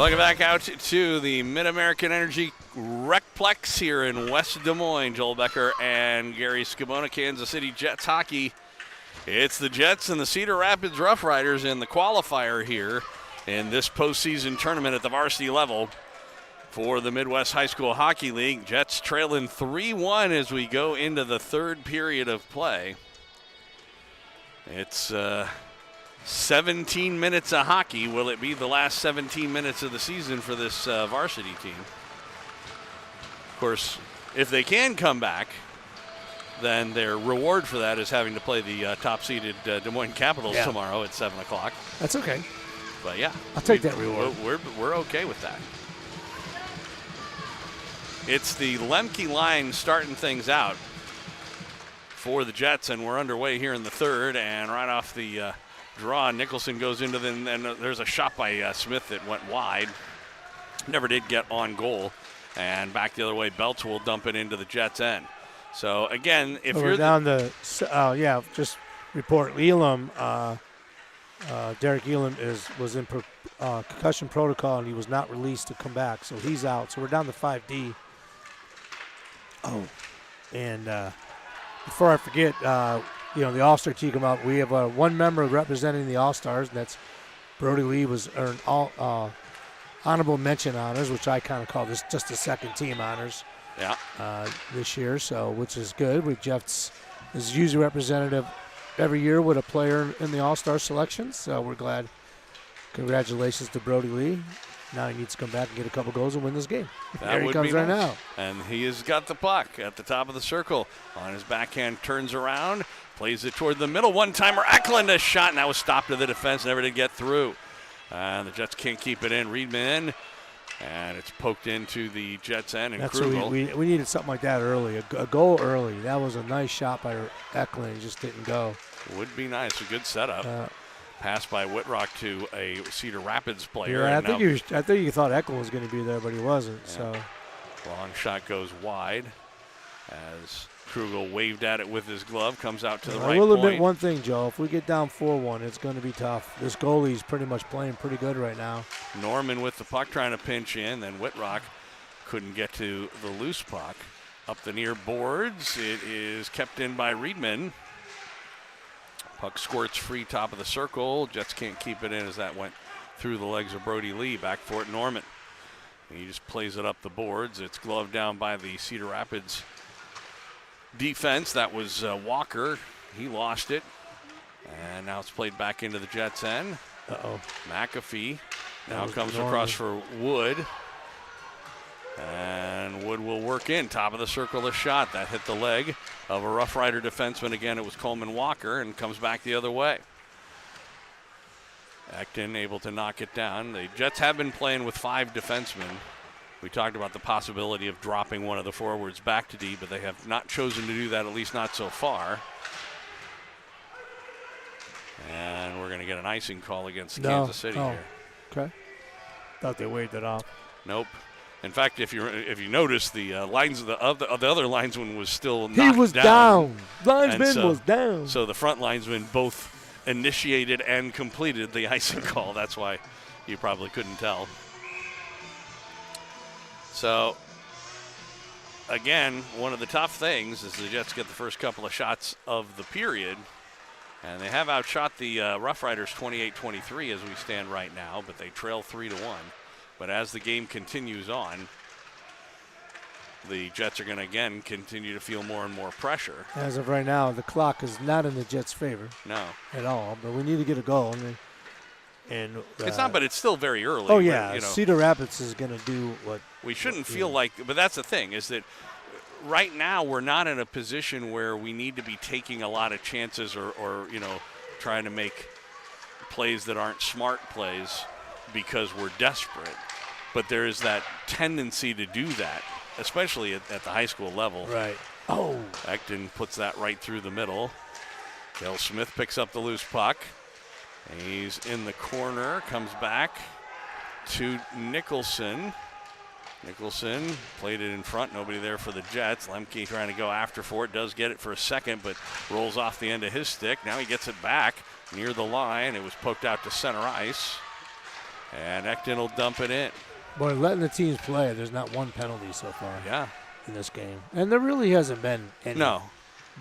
Welcome back out to the MidAmerican Energy RecPlex here in West Des Moines. Joel Becker and Gary Scabona, Kansas City Jets hockey. It's the Jets and the Cedar Rapids RoughRiders in the qualifier here in this postseason tournament at the varsity level for the Midwest High School Hockey League. Jets trailing 3-1 as we go into the third period of play. It's 17 minutes of hockey. Will it be the last 17 minutes of the season for this varsity team? Of course, if they can come back, then their reward for that is having to play the top-seeded Des Moines Capitals tomorrow at 7 o'clock. That's okay. But, yeah. I'll take that reward. We're okay with that. It's the Lemke line starting things out for the Jets, and we're underway here in the third. And right off the draw, Nicholson goes into and there's a shot by Smith that went wide. Never did get on goal. And back the other way, Belts will dump it into the Jets' end. So, again, if you're down just report Elam. Derek Elam was in concussion protocol, and he was not released to come back, so he's out. So we're down to 5D. Oh, and before I forget, the All-Star team come out. We have one member representing the All-Stars, and that's Brody Lee was earned all honorable mention honors, which I kind of call this just the second team honors. Yeah. This year, which is good. Jeff's is usually representative every year with a player in the All-Star selections, so we're glad. Congratulations to Brody Lee. Now he needs to come back and get a couple goals and win this game. There he comes right now. And he has got the puck at the top of the circle. On his backhand, turns around, plays it toward the middle. One-timer, Eklund, a shot, and that was stopped to the defense. Never did get through. And the Jets can't keep it in. Reedman, and it's poked into the Jets' end. And Krugel. We needed something like that early, a goal early. That was a nice shot by Eklund. He just didn't go. Would be nice. A good setup. Pass by Whitrock to a Cedar Rapids player. Yeah, I think you thought Eklund was going to be there, but he wasn't. Yeah. So, long shot goes wide as Krugel waved at it with his glove. Comes out to the right point. I will admit one thing, Joe. If we get down 4-1, it's going to be tough. This goalie's pretty much playing pretty good right now. Norman with the puck trying to pinch in. Then Whitrock couldn't get to the loose puck. Up the near boards. It is kept in by Reedman. Puck squirts free top of the circle. Jets can't keep it in as that went through the legs of Brody Lee. Back for it, Norman. And he just plays it up the boards. It's gloved down by the Cedar Rapids defense. That was Walker. He lost it. And now it's played back into the Jets' end. McAfee now comes across for Wood. And Wood will work in. Top of the circle, a shot. That hit the leg of a Rough Rider defenseman. Again, it was Coleman Walker, and comes back the other way. Acton able to knock it down. The Jets have been playing with 5 defensemen. We talked about the possibility of dropping one of the forwards back to D, but they have not chosen to do that, at least not so far. And we're going to get an icing call against Kansas City here. Okay. Thought they waved it off. Nope. In fact, if you notice, the lines of the other linesman was still knocked down. He was down. Linesman was down. So the front linesman both initiated and completed the icing call. That's why you probably couldn't tell. So, again, one of the tough things is the Jets get the first couple of shots of the period. And they have outshot the Rough Riders 28-23 as we stand right now, but they trail 3-1. But as the game continues on, the Jets are going to, again, continue to feel more and more pressure. As of right now, the clock is not in the Jets' favor. No. At all. But we need to get a goal. And it's not, but it's still very early. Oh, yeah. But, Cedar Rapids is going to do what. We shouldn't feel like, but that's the thing, is that right now we're not in a position where we need to be taking a lot of chances or trying to make plays that aren't smart plays because we're desperate. But there is that tendency to do that, especially at the high school level. Right. Oh. Acton puts that right through the middle. Dale Smith picks up the loose puck. He's in the corner, comes back to Nicholson. Nicholson played it in front, nobody there for the Jets. Lemke trying to go after for it, does get it for a second, but rolls off the end of his stick. Now he gets it back near the line. It was poked out to center ice. And Ecton will dump it in. Boy, letting the teams play, there's not one penalty so far Yeah. in this game. And there really hasn't been any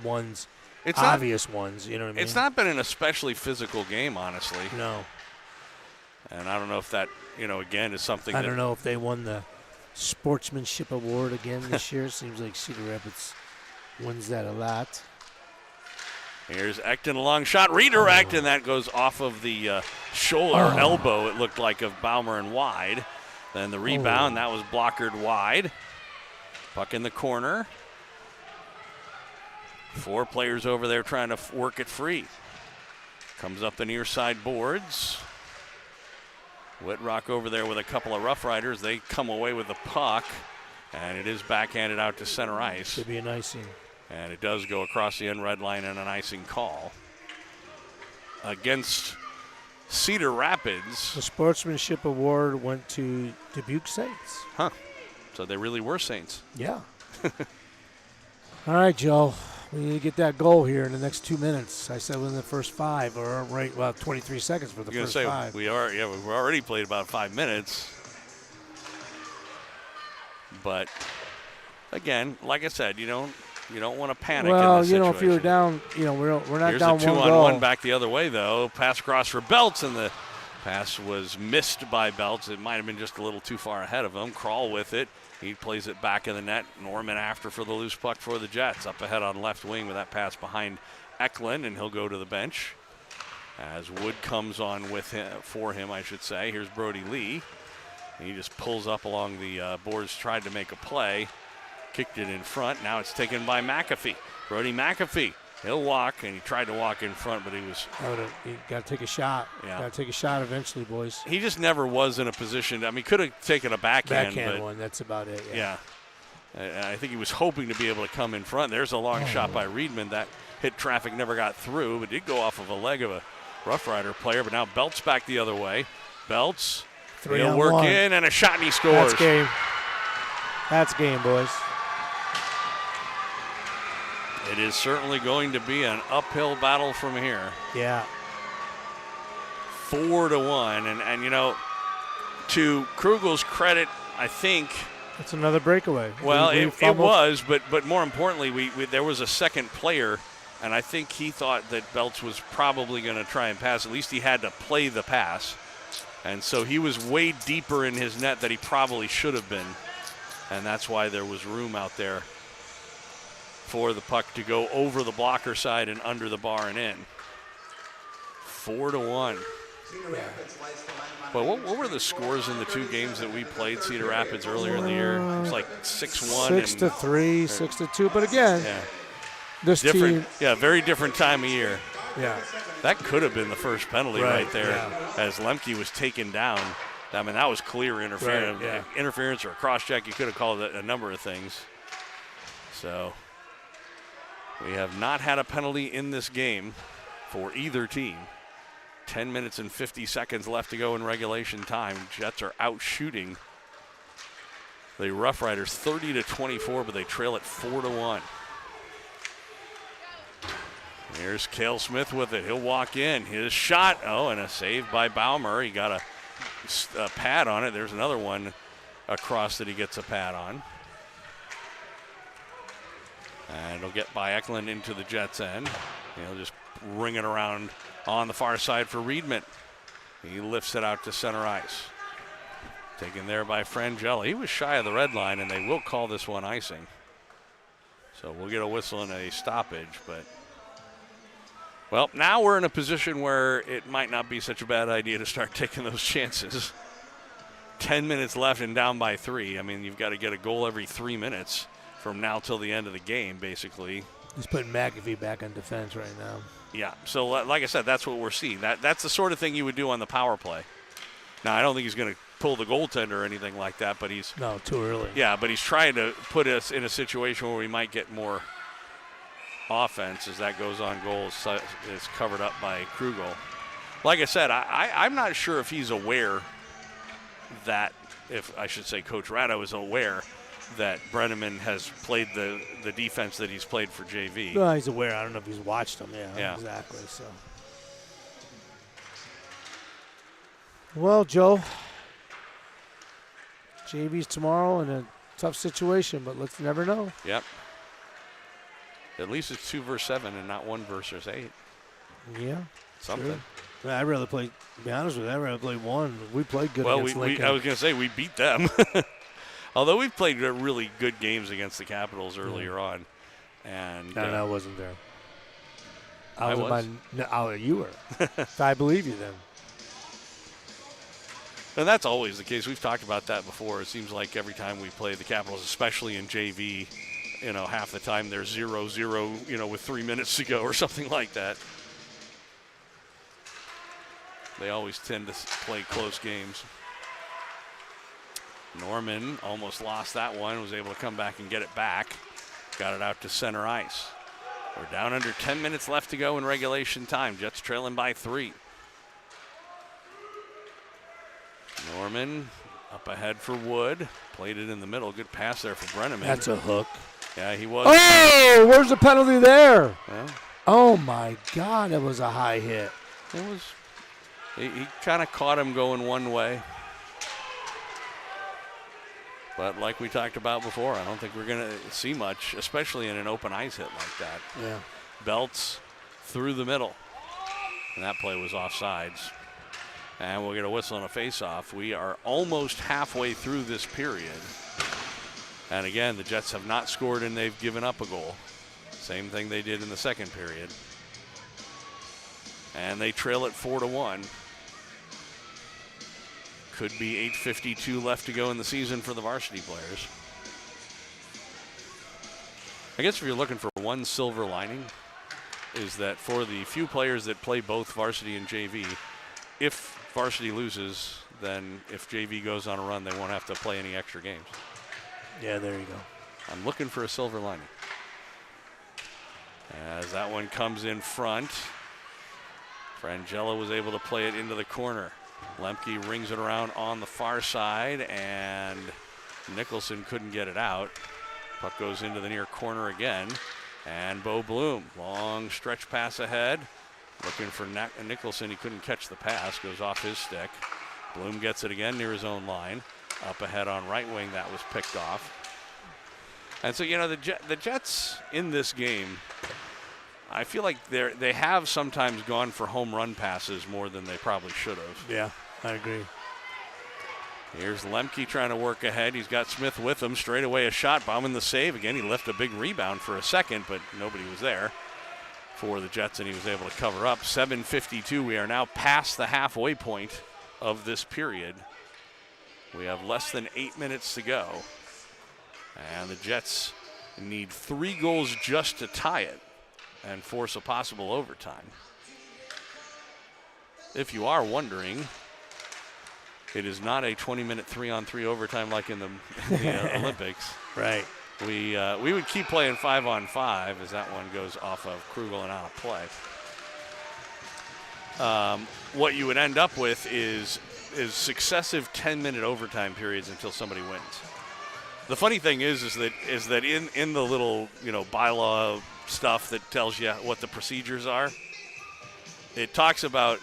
ones, obvious ones, you know what I mean? It's not been an especially physical game, honestly. No. And I don't know if that, again, is something I don't know if they won the Sportsmanship Award again this year. Seems like Cedar Rapids wins that a lot. Here's Ecton, a long shot, redirect, and that goes off of the shoulder, elbow, it looked like, of Baumer and wide. Then the rebound, that was blockered wide. Puck in the corner. 4 players over there trying to work it free. Comes up the near side boards. Whitrock over there with a couple of RoughRiders. They come away with the puck, and it is backhanded out to center ice. Should be an icing. And it does go across the end red line and an icing call. Against Cedar Rapids. The Sportsmanship Award went to Dubuque Saints. Huh. So they really were Saints. Yeah. All right, Joe. We need to get that goal here in the next 2 minutes. I said within the first 5, or 23 seconds for the first 5. We've already played about 5 minutes. But again, like I said, you don't want to panic. Well, in this situation. if you were down, we're not Here's down a 1 goal. 2-on-1 back the other way though. Pass across for Belts, and the pass was missed by Belts. It might have been just a little too far ahead of him. Crawl with it. He plays it back in the net. Norman after for the loose puck for the Jets. Up ahead on left wing with that pass behind Eklund, and he'll go to the bench. As Wood comes on with him, for him, I should say. Here's Brody Lee. And he just pulls up along the boards, tried to make a play. Kicked it in front. Now it's taken by McAfee. Brody McAfee. He'll walk, and he tried to walk in front, but he was... You got to take a shot. Yeah. Got to take a shot eventually, boys. He just never was in a position. I mean, could have taken a backhand. Backhand but one, that's about it. Yeah. I think he was hoping to be able to come in front. There's a long shot by Reedman. That hit traffic, never got through, but did go off of a leg of a Rough Rider player. But now Belts back the other way. Belts, he'll work in, and a shot, and he scores. That's game. That's game, boys. It is certainly going to be an uphill battle from here. Yeah. 4-1, and to Krugel's credit, I think. That's another breakaway. Well, it was, but more importantly, we there was a second player, and I think he thought that Belts was probably going to try and pass. At least he had to play the pass, and so he was way deeper in his net than he probably should have been, and that's why there was room out there for the puck to go over the blocker side and under the bar and in. 4-1. But what were the scores in the 2 games that we played Cedar Rapids earlier in the year? It was like 6-1. 6-3, 6-2. But again, this different, team. Very different time of year. Yeah. That could have been the first penalty right there, yeah. as Lemke was taken down. I mean, that was clear interference. Right, yeah. Interference or a cross check. You could have called it a number of things. So we have not had a penalty in this game for either team. 10 minutes and 50 seconds left to go in regulation time. Jets are out shooting the Rough Riders 30-24, but they trail it 4-1. Here's Cale Smith with it. He'll walk in. His shot. Oh, and a save by Baumer. He got a pad on it. There's another one across that he gets a pad on. And it'll get by Eklund into the Jets' end. He'll just ring it around on the far side for Reedman. He lifts it out to center ice. Taken there by Frangella. He was shy of the red line, and they will call this one icing. So we'll get a whistle and a stoppage. But, well, now we're in a position where it might not be such a bad idea to start taking those chances. 10 minutes left and down by 3. I mean, you've got to get a goal every 3 minutes from now till the end of the game, basically. He's putting McAfee back on defense right now. Yeah, so like I said, that's what we're seeing. That's the sort of thing you would do on the power play. Now, I don't think he's going to pull the goaltender or anything like that, but he's... No, too early. Yeah, but he's trying to put us in a situation where we might get more offense as that goes on. Goal is covered up by Krugel. Like I said, I'm not sure if he's aware that, if I should say Coach Ratto is aware that Brenneman has played the defense that he's played for JV. No, he's aware. I don't know if he's watched them. Yeah. Exactly. So Well, Joe, JV's tomorrow in a tough situation, but let's never know. Yep. At least it's 2 versus 7 and not 1 versus 8. Yeah. Something. Sure. I'd rather play, to be honest with you, I'd rather play 1. We played good against Lincoln. I was going to say we beat them. Although we've played really good games against the Capitals earlier on. And No, I wasn't there. I was. You were. I believe you then. And that's always the case. We've talked about that before. It seems like every time we play the Capitals, especially in JV, half the time they're 0-0, with 3 minutes to go or something like that. They always tend to play close games. Norman almost lost that one, was able to come back and get it back. Got it out to center ice. We're down under 10 minutes left to go in regulation time. Jets trailing by 3. Norman up ahead for Wood. Played it in the middle. Good pass there for Brenneman. That's a hook. Yeah, he was. Oh, where's the penalty there? Well, oh, my God, that was a high hit. it was. He kind of caught him going one way. But like we talked about before, I don't think we're going to see much, especially in an open ice hit like that. Yeah. Belts through the middle. And that play was offsides. And we'll get a whistle and a face-off. We are almost halfway through this period. And again, the Jets have not scored and they've given up a goal. Same thing they did in the second period. And they trail it 4-1. Could be 8:52 left to go in the season for the varsity players. I guess if you're looking for one silver lining, is that for the few players that play both varsity and JV, if varsity loses, then if JV goes on a run, they won't have to play any extra games. Yeah, there you go. I'm looking for a silver lining. As that one comes in front, Frangella was able to play it into the corner. Lemke rings it around on the far side, and Nicholson couldn't get it out. Puck goes into the near corner again, and Bo Bloom, long stretch pass ahead. Looking for Nicholson, he couldn't catch the pass, goes off his stick. Bloom gets it again near his own line. Up ahead on right wing, that was picked off. And so, the Jets in this game, I feel like they have sometimes gone for home run passes more than they probably should have. Yeah, I agree. Here's Lemke trying to work ahead. He's got Smith with him. Straight away a shot, bombing the save. Again, he left a big rebound for a second, but nobody was there for the Jets, and he was able to cover up. 7:52. We are now past the halfway point of this period. We have less than 8 minutes to go. And the Jets need 3 goals just to tie it and force a possible overtime. If you are wondering, it is not a 20-minute 3-on-3 overtime like in the Olympics. Right. We would keep playing 5-on-5 as that one goes off of Krugel and out of play. What you would end up with is successive 10-minute overtime periods until somebody wins. The funny thing is that in the little bylaw stuff that tells you what the procedures are, it talks about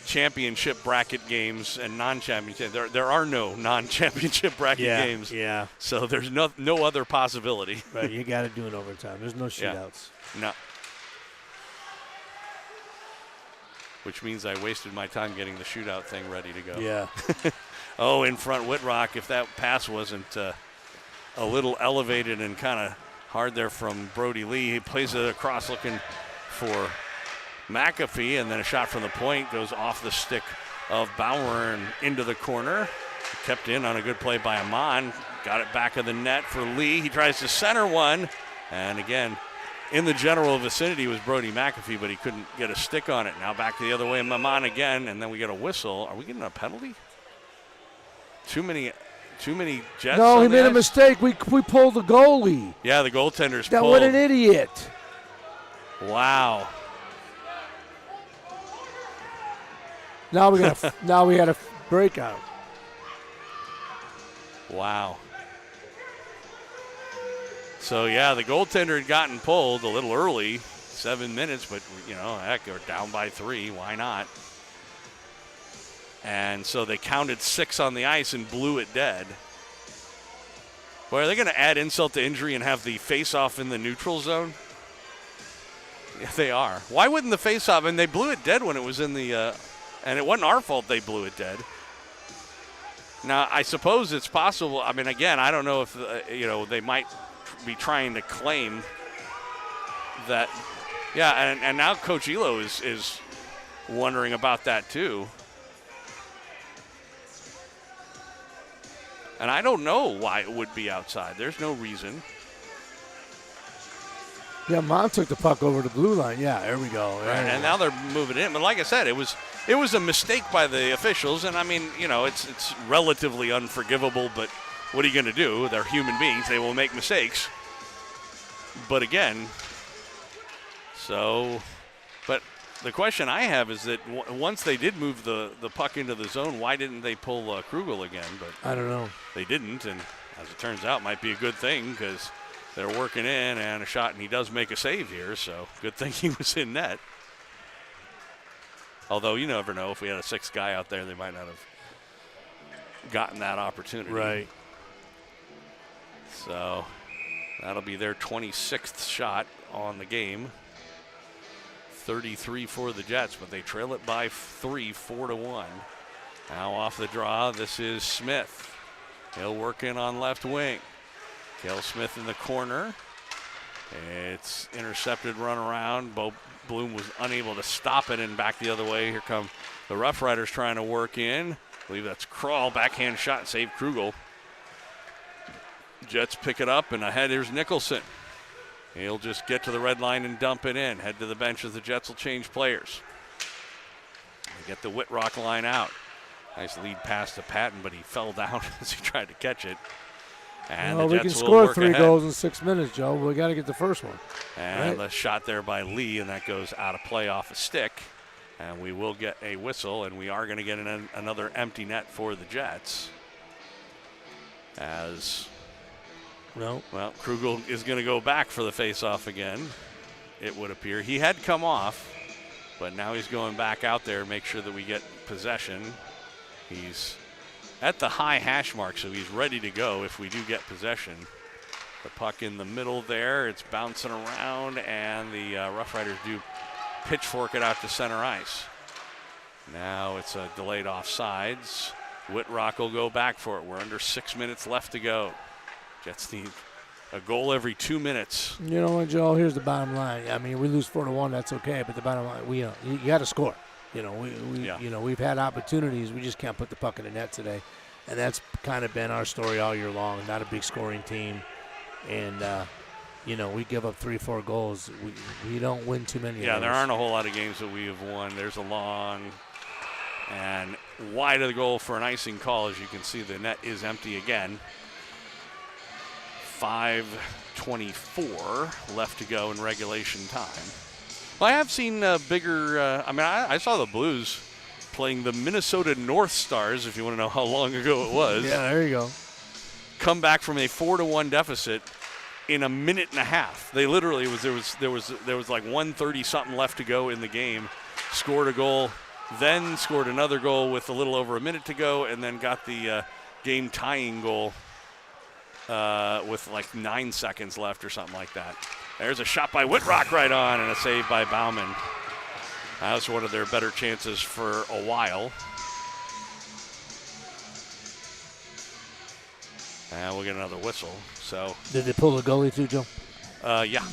championship bracket games and non-championship. There are no non-championship bracket games. Yeah. So there's no other possibility. Right. You got to do it overtime. There's no shootouts. Yeah. No. Which means I wasted my time getting the shootout thing ready to go. Yeah. Oh, in front, Whitrock, if that pass wasn't a little elevated and kind of hard there from Brody Lee, he plays it across looking for McAfee, and then a shot from the point goes off the stick of Bauer and into the corner. Kept in on a good play by Amon. Got it back of the net for Lee. He tries to center one, and again, in the general vicinity was Brody McAfee, but he couldn't get a stick on it. Now back the other way, Amon again, and then we get a whistle. Are we getting a penalty? Too many Jets. No, he made a mistake. We pulled the goalie. Yeah, the goaltender's That pulled. what an idiot. Wow. Now we got a breakout. Wow. So yeah, the goaltender had gotten pulled a little early, 7 minutes, but heck, we're down by 3. Why not? And so they counted 6 on the ice and blew it dead. Boy, are they going to add insult to injury and have the face-off in the neutral zone? Yeah, they are. Why wouldn't the face-off? And they blew it dead when it was in the and it wasn't our fault they blew it dead. Now, I suppose it's possible. I mean, again, I don't know if, they might be trying to claim that. Yeah, and now Coach Elo is wondering about that too. And I don't know why it would be outside. There's no reason. Yeah, Mon took the puck over the blue line. Yeah, there we go. Right, and now they're moving in. But like I said, it was a mistake by the officials. And, I mean, it's relatively unforgivable. But what are you going to do? They're human beings. They will make mistakes. But, again, but the question I have is that once they did move the puck into the zone, why didn't they pull Krugel again? But I don't know. They didn't, and as it turns out, might be a good thing because they're working in and a shot, and he does make a save here, so good thing he was in net. Although you never know. If we had a 6th guy out there, they might not have gotten that opportunity. Right. So that'll be their 26th shot on the game. 33 for the Jets, but they trail it by 3, 4-1. Now off the draw, this is Smith. He'll work in on left wing. Cale Smith in the corner. It's intercepted, run around. Bo Bloom was unable to stop it and back the other way. Here come the RoughRiders trying to work in. I believe that's Crawl, backhand shot, save Krugel. Jets pick it up, and ahead here's Nicholson. He'll just get to the red line and dump it in. Head to the bench as the Jets will change players. They get the Whitrock line out. Nice lead pass to Patton, but he fell down as he tried to catch it. And well, the Jets we can will score work 3 ahead. goals in 6 minutes, Joe. We got to get the first one. And the shot there by Lee, and that goes out of play off a stick. And we will get a whistle, and we are going to get another empty net for the Jets. Well, Krugel is going to go back for the face-off again, it would appear. He had come off, but now he's going back out there to make sure that we get possession. He's at the high hash mark, so he's ready to go if we do get possession. The puck in the middle there, it's bouncing around, and the RoughRiders do pitchfork it out to center ice. Now it's a delayed offsides. Whitrock will go back for it. We're under 6 minutes left to go. Jets need a goal every 2 minutes. You know what, Joe? Here's the bottom line. I mean, we lose 4-1. That's okay. But the bottom line, you got to score. We've had opportunities. We just can't put the puck in the net today, and that's kind of been our story all year long. Not a big scoring team, and we give up 3-4 goals. We don't win too many. Yeah, of those. there aren't a whole lot of games that we have won. There's a long and wide of the goal for an icing call. As you can see, the net is empty again. 5:24 left to go in regulation time. Well, I have seen bigger. I saw the Blues playing the Minnesota North Stars. If you want to know how long ago it was. Yeah, there you go. Come back from a 4-1 deficit in a minute and a half. They literally there was like 1:30 something left to go in the game. Scored a goal, then scored another goal with a little over a minute to go, and then got the game tying goal. With like 9 seconds left or something like that. There's a shot by Whitrock right on and a save by Bauman. That was one of their better chances for a while. And we'll get another whistle. So Did they pull the goalie too, Joe? Yeah,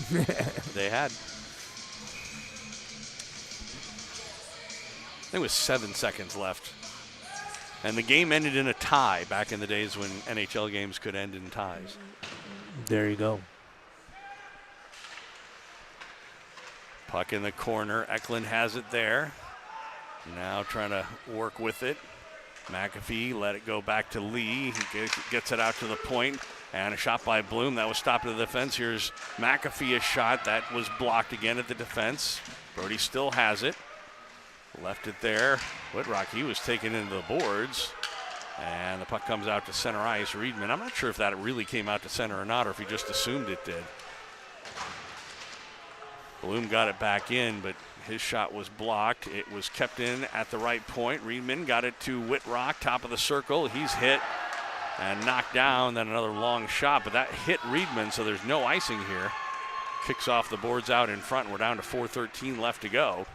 they had. I think it was 7 seconds left. And the game ended in a tie back in the days when NHL games could end in ties. There you go. Puck in the corner. Eklund has it there. Now trying to work with it. McAfee let it go back to Lee. He gets it out to the point. And a shot by Bloom. That was stopped at the defense. Here's McAfee, a shot. That was blocked again at the defense. Brody still has it. Left it there. Whitrock, he was taken into the boards. And the puck comes out to center ice. Reedman, I'm not sure if that really came out to center or not, or if he just assumed it did. Bloom got it back in, but his shot was blocked. It was kept in at the right point. Reedman got it to Whitrock, top of the circle. He's hit and knocked down, then another long shot, but that hit Reedman, so there's no icing here. Kicks off the boards out in front, and we're down to 4:13 left to go.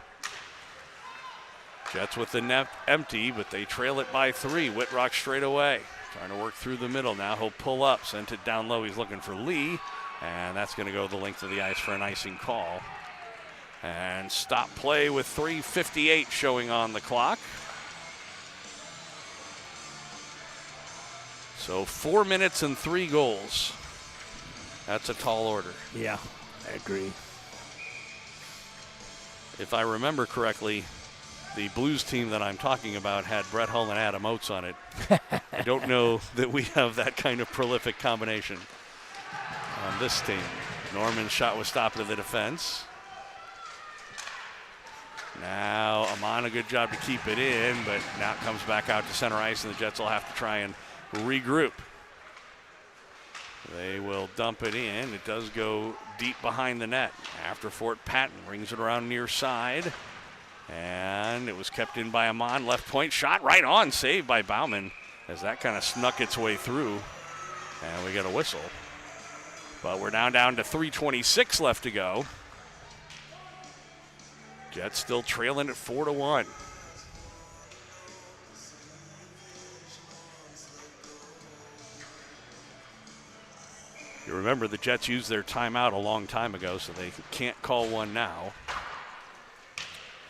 Jets with the net empty, but they trail it by 3. Whitrock straight away. Trying to work through the middle now. He'll pull up, sent it down low. He's looking for Lee, and that's going to go the length of the ice for an icing call. And stop play with 3:58 showing on the clock. So 4 minutes and 3 goals. That's a tall order. Yeah, I agree. If I remember correctly, the Blues team that I'm talking about had Brett Hull and Adam Oates on it. I don't know that we have that kind of prolific combination on this team. Norman's shot was stopped to the defense. Now Amon, a good job to keep it in, but now it comes back out to center ice, and the Jets will have to try and regroup. They will dump it in. It does go deep behind the net. After Fort Patton brings it around near side. And it was kept in by Amon. Left point shot right on. Saved by Bauman as that kind of snuck its way through. And we get a whistle. But we're down to 3:26 left to go. Jets still trailing at 4-1. You remember the Jets used their timeout a long time ago, so they can't call one now.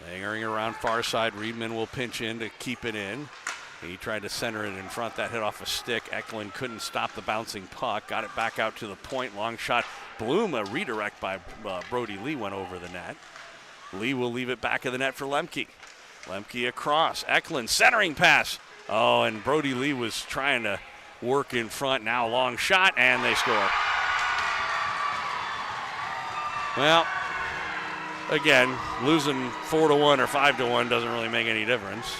Hanging around far side, Reedman will pinch in to keep it in. He tried to center it in front. That hit off a stick. Eklund couldn't stop the bouncing puck. Got it back out to the point. Long shot. Bloom, a redirect by Brody Lee went over the net. Lee will leave it back of the net for Lemke. Lemke across. Eklund centering pass. Oh, and Brody Lee was trying to work in front. Now long shot, and they score. Well, again, losing 4-1 or 5-1 doesn't really make any difference.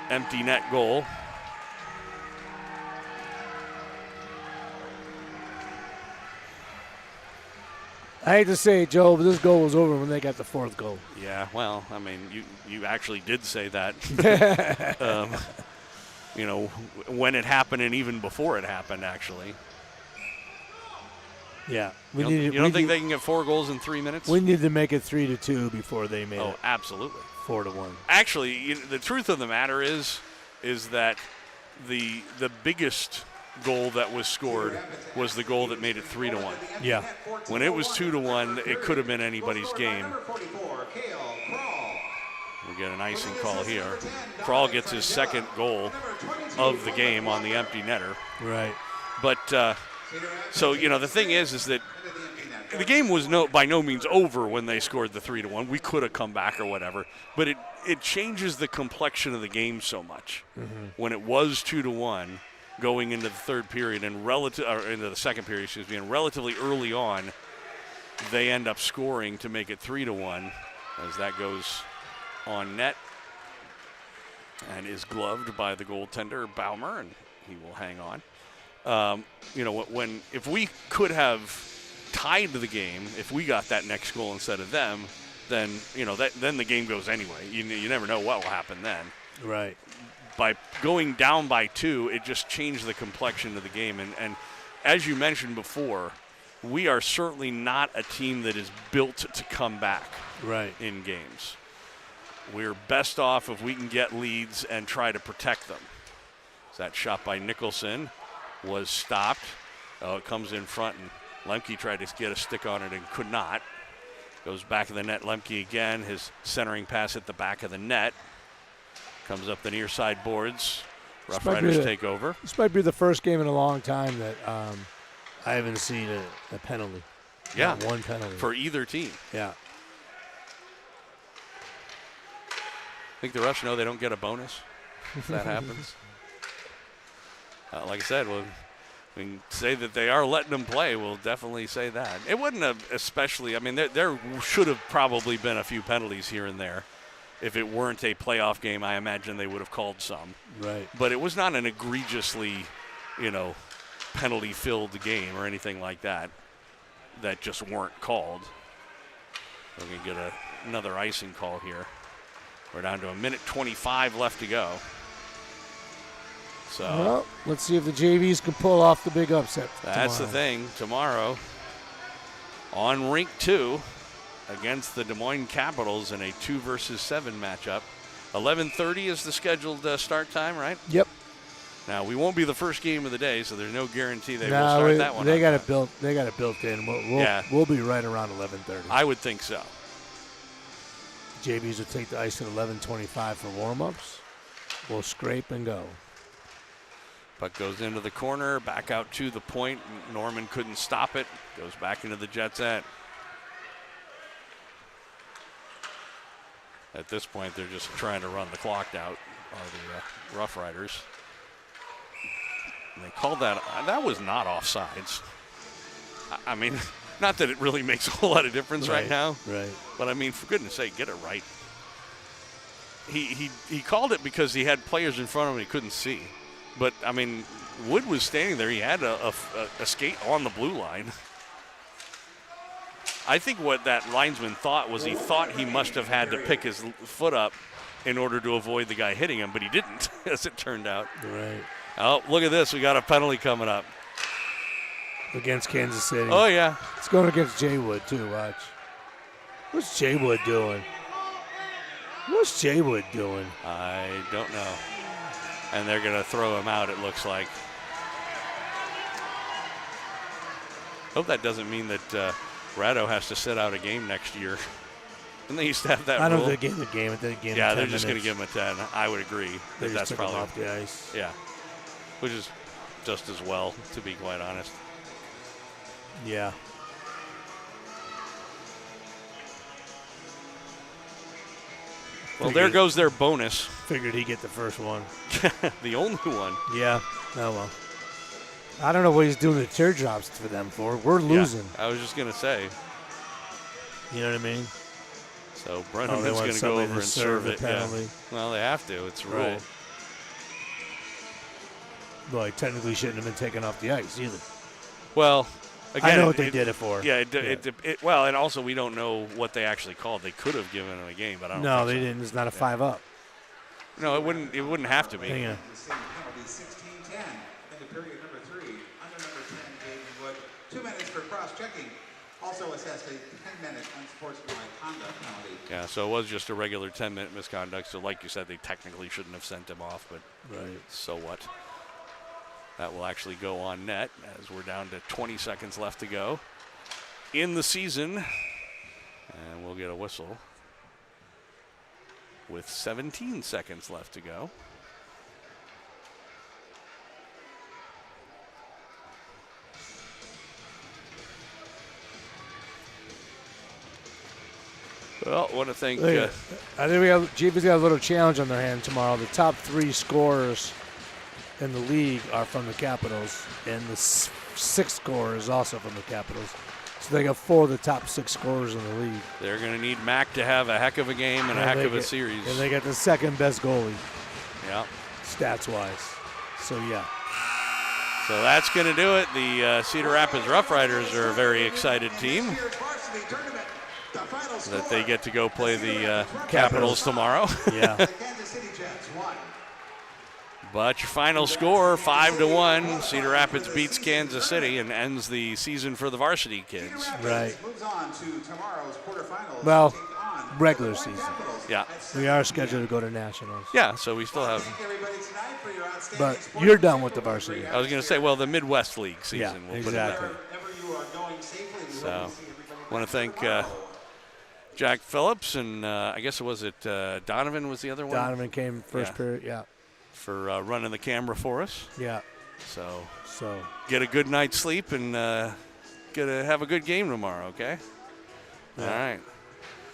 Empty net goal. I hate to say it, Joe, but this goal was over when they got the 4th goal. Yeah, well, I mean, you actually did say that. You know, when it happened and even before it happened, actually. Yeah. You don't think they can get 4 goals in 3 minutes? We need to make it 3-2 before they made it. Oh, absolutely. 4-1. Actually, the truth of the matter is that the biggest goal that was scored was the goal that made it 3-1. Yeah. When it was 2-1, it could have been anybody's game. We get an icing call here. Kral gets his 2nd goal of the game on the empty netter. Right. But so, you know, the thing is that the game was by no means over when they scored the 3-1. We could have come back or whatever, but it changes the complexion of the game so much. Mm-hmm. When it was 2-1 going into the 3rd period and into the 2nd period, and relatively early on, they end up scoring to make it 3-1 as that goes on net and is gloved by the goaltender Baumer, and he will hang on. You know, if we could have tied the game, if we got that next goal instead of them, then you know then the game goes anyway. You never know what will happen then. Right. By going down by 2, it just changed the complexion of the game. And as you mentioned before, we are certainly not a team that is built to come back in games. We're best off if we can get leads and try to protect them. So that shot by Nicholson was stopped. Oh, it comes in front, and Lemke tried to get a stick on it and could not. Goes back of the net. Lemke again. His centering pass at the back of the net. Comes up the near side boards. RoughRiders take over. This might be the first game in a long time that I haven't seen a penalty. Yeah. Not one penalty. For either team. Yeah. I think the Roughs know they don't get a bonus if that happens. Like I said, we can say that they are letting them play. We'll definitely say that. It wouldn't have especially, I mean, there should have probably been a few penalties here and there. If it weren't a playoff game, I imagine they would have called some. Right. But it was not an egregiously, penalty-filled game or anything like that just weren't called. We're going to get another icing call here. We're down to 1:25 left to go. So Well, let's see if the JVs can pull off the big upset that's the tomorrow. thing. Tomorrow on Rink 2 against the Des Moines Capitals in a 2-versus-7 matchup. 11:30 is the scheduled start time, right? Yep. Now, we won't be the first game of the day, so there's no guarantee they will No, start that one. they on got time. it built. They got it built in. Yeah. We'll be right around 11:30. I would think so. JVs will take the ice at 11:25 for warm-ups. We'll scrape and go. Puck goes into the corner, back out to the point. Norman couldn't stop it. Goes back into the Jets' end. At this point, they're just trying to run the clock out, are the RoughRiders. And they called that. That was not offsides. I mean, not that it really makes a whole lot of difference right now. Right. But, I mean, for goodness sake, get it right. He called it because he had players in front of him he couldn't see. But, I mean, Wood was standing there. He had a skate on the blue line. I think what that linesman thought was he thought he must have had to pick his foot up in order to avoid the guy hitting him, but he didn't, as it turned out. Right. Oh, look at this. We got a penalty coming up. Against Kansas City. Oh, yeah. It's going against Jay Wood, too. Watch. What's Jay Wood doing? What's Jay Wood doing? I don't know. And they're going to throw him out, it looks like. Hope that doesn't mean that Rado has to sit out a game next year. And they used to have that I don't rule. think they gave him a game. They gave him Yeah, 10 they're just going to minutes. give him a 10. I would agree They that just that's took him probably off the ice. Yeah, which is just as well, to be quite honest. Yeah. Well, there goes their bonus. Figured he'd get the first one. The only one. Yeah. Oh, well. I don't know what he's doing the teardrops for them for. We're losing. Yeah, I was just going to say. You know what I mean? So they Brenneman's want going to go somebody over to and serve serve the it. Yeah. penalty. Well, they have to. It's a rule. Right. Well, he technically shouldn't have been taken off the ice either. Well, again, I know what they did it for. Yeah, well, and also we don't know what they actually called. They could have given him a game, but I don't No, think they so. didn't. It's not a 5-up. No, it wouldn't have to be. Hang on. The same penalty, 16-10, into period number 3. Under number 10, Jaden Wood. 2 minutes for cross-checking. Also assessed a 10-minute unsportsmanlike conduct penalty. Yeah, so it was just a regular 10-minute misconduct. So like you said, they technically shouldn't have sent him off, but Right. so what? That will actually go on net as we're down to 20 seconds left to go in the season. And we'll get a whistle with 17 seconds left to go. Well, I want to thank. I think JV's got a little challenge on their hand tomorrow. The top 3 scorers in the league are from the Capitals, and the 6th scorer is also from the Capitals. So they got 4 of the top 6 scorers in the league. They're going to need Mac to have a heck of a game and a heck of a series. And they got the 2nd best goalie, Yeah. stats-wise. So, yeah. So that's going to do it. The Cedar Rapids RoughRiders are a very excited team Varsity tournament. The final score. that they get to go play the Capitals tomorrow. Yeah. The Kansas City Jets won. But your final score, 5-1. Cedar Rapids beats Kansas City and ends the season for the varsity kids. Right. Moves on to tomorrow's quarterfinals. Well, to take on regular the season. Capitals. Yeah. We are scheduled to go to nationals. Yeah, so we still have. Thank everybody tonight for your outstanding But sports you're done with the varsity. I was going to say, well, the Midwest League season. Yeah, we'll exactly. Put it Wherever you are going safely, we So, hope to see everybody I want to thank tomorrow. Jack Phillips and I guess Donovan was the other one? Donovan came first Yeah. period. Yeah. For running the camera for us. Yeah. So So, get a good night's sleep and have a good game tomorrow, okay? Yeah. All right.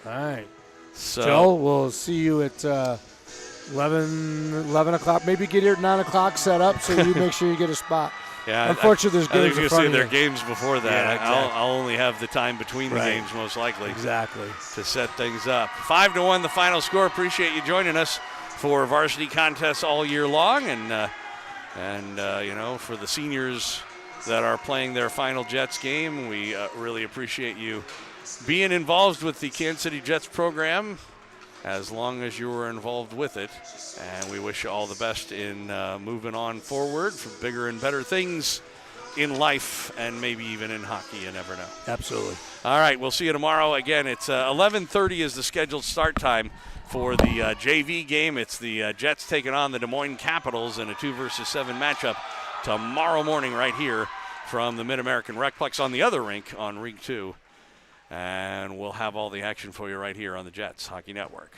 all right. So Joe, we'll see you at 11 o'clock. Maybe get here at 9 o'clock set up so you make sure you get a spot. yeah, Unfortunately, there's I think games in you're front see of there you. are games before that. Yeah, exactly. I'll only have the time between the Right. games most likely Exactly. to set things up. 5-1 the final score. Appreciate you joining us for varsity contests all year long and for the seniors that are playing their final Jets game. We really appreciate you being involved with the Kansas City Jets program as long as you were involved with it. And we wish you all the best in moving on forward for bigger and better things in life and maybe even in hockey. You never know. Absolutely. All right, we'll see you tomorrow. Again, it's 11:30 is the scheduled start time for the JV game. It's the Jets taking on the Des Moines Capitals in a 2-versus-7 matchup tomorrow morning right here from the MidAmerican RecPlex on the other rink on Rink 2. And we'll have all the action for you right here on the Jets Hockey Network.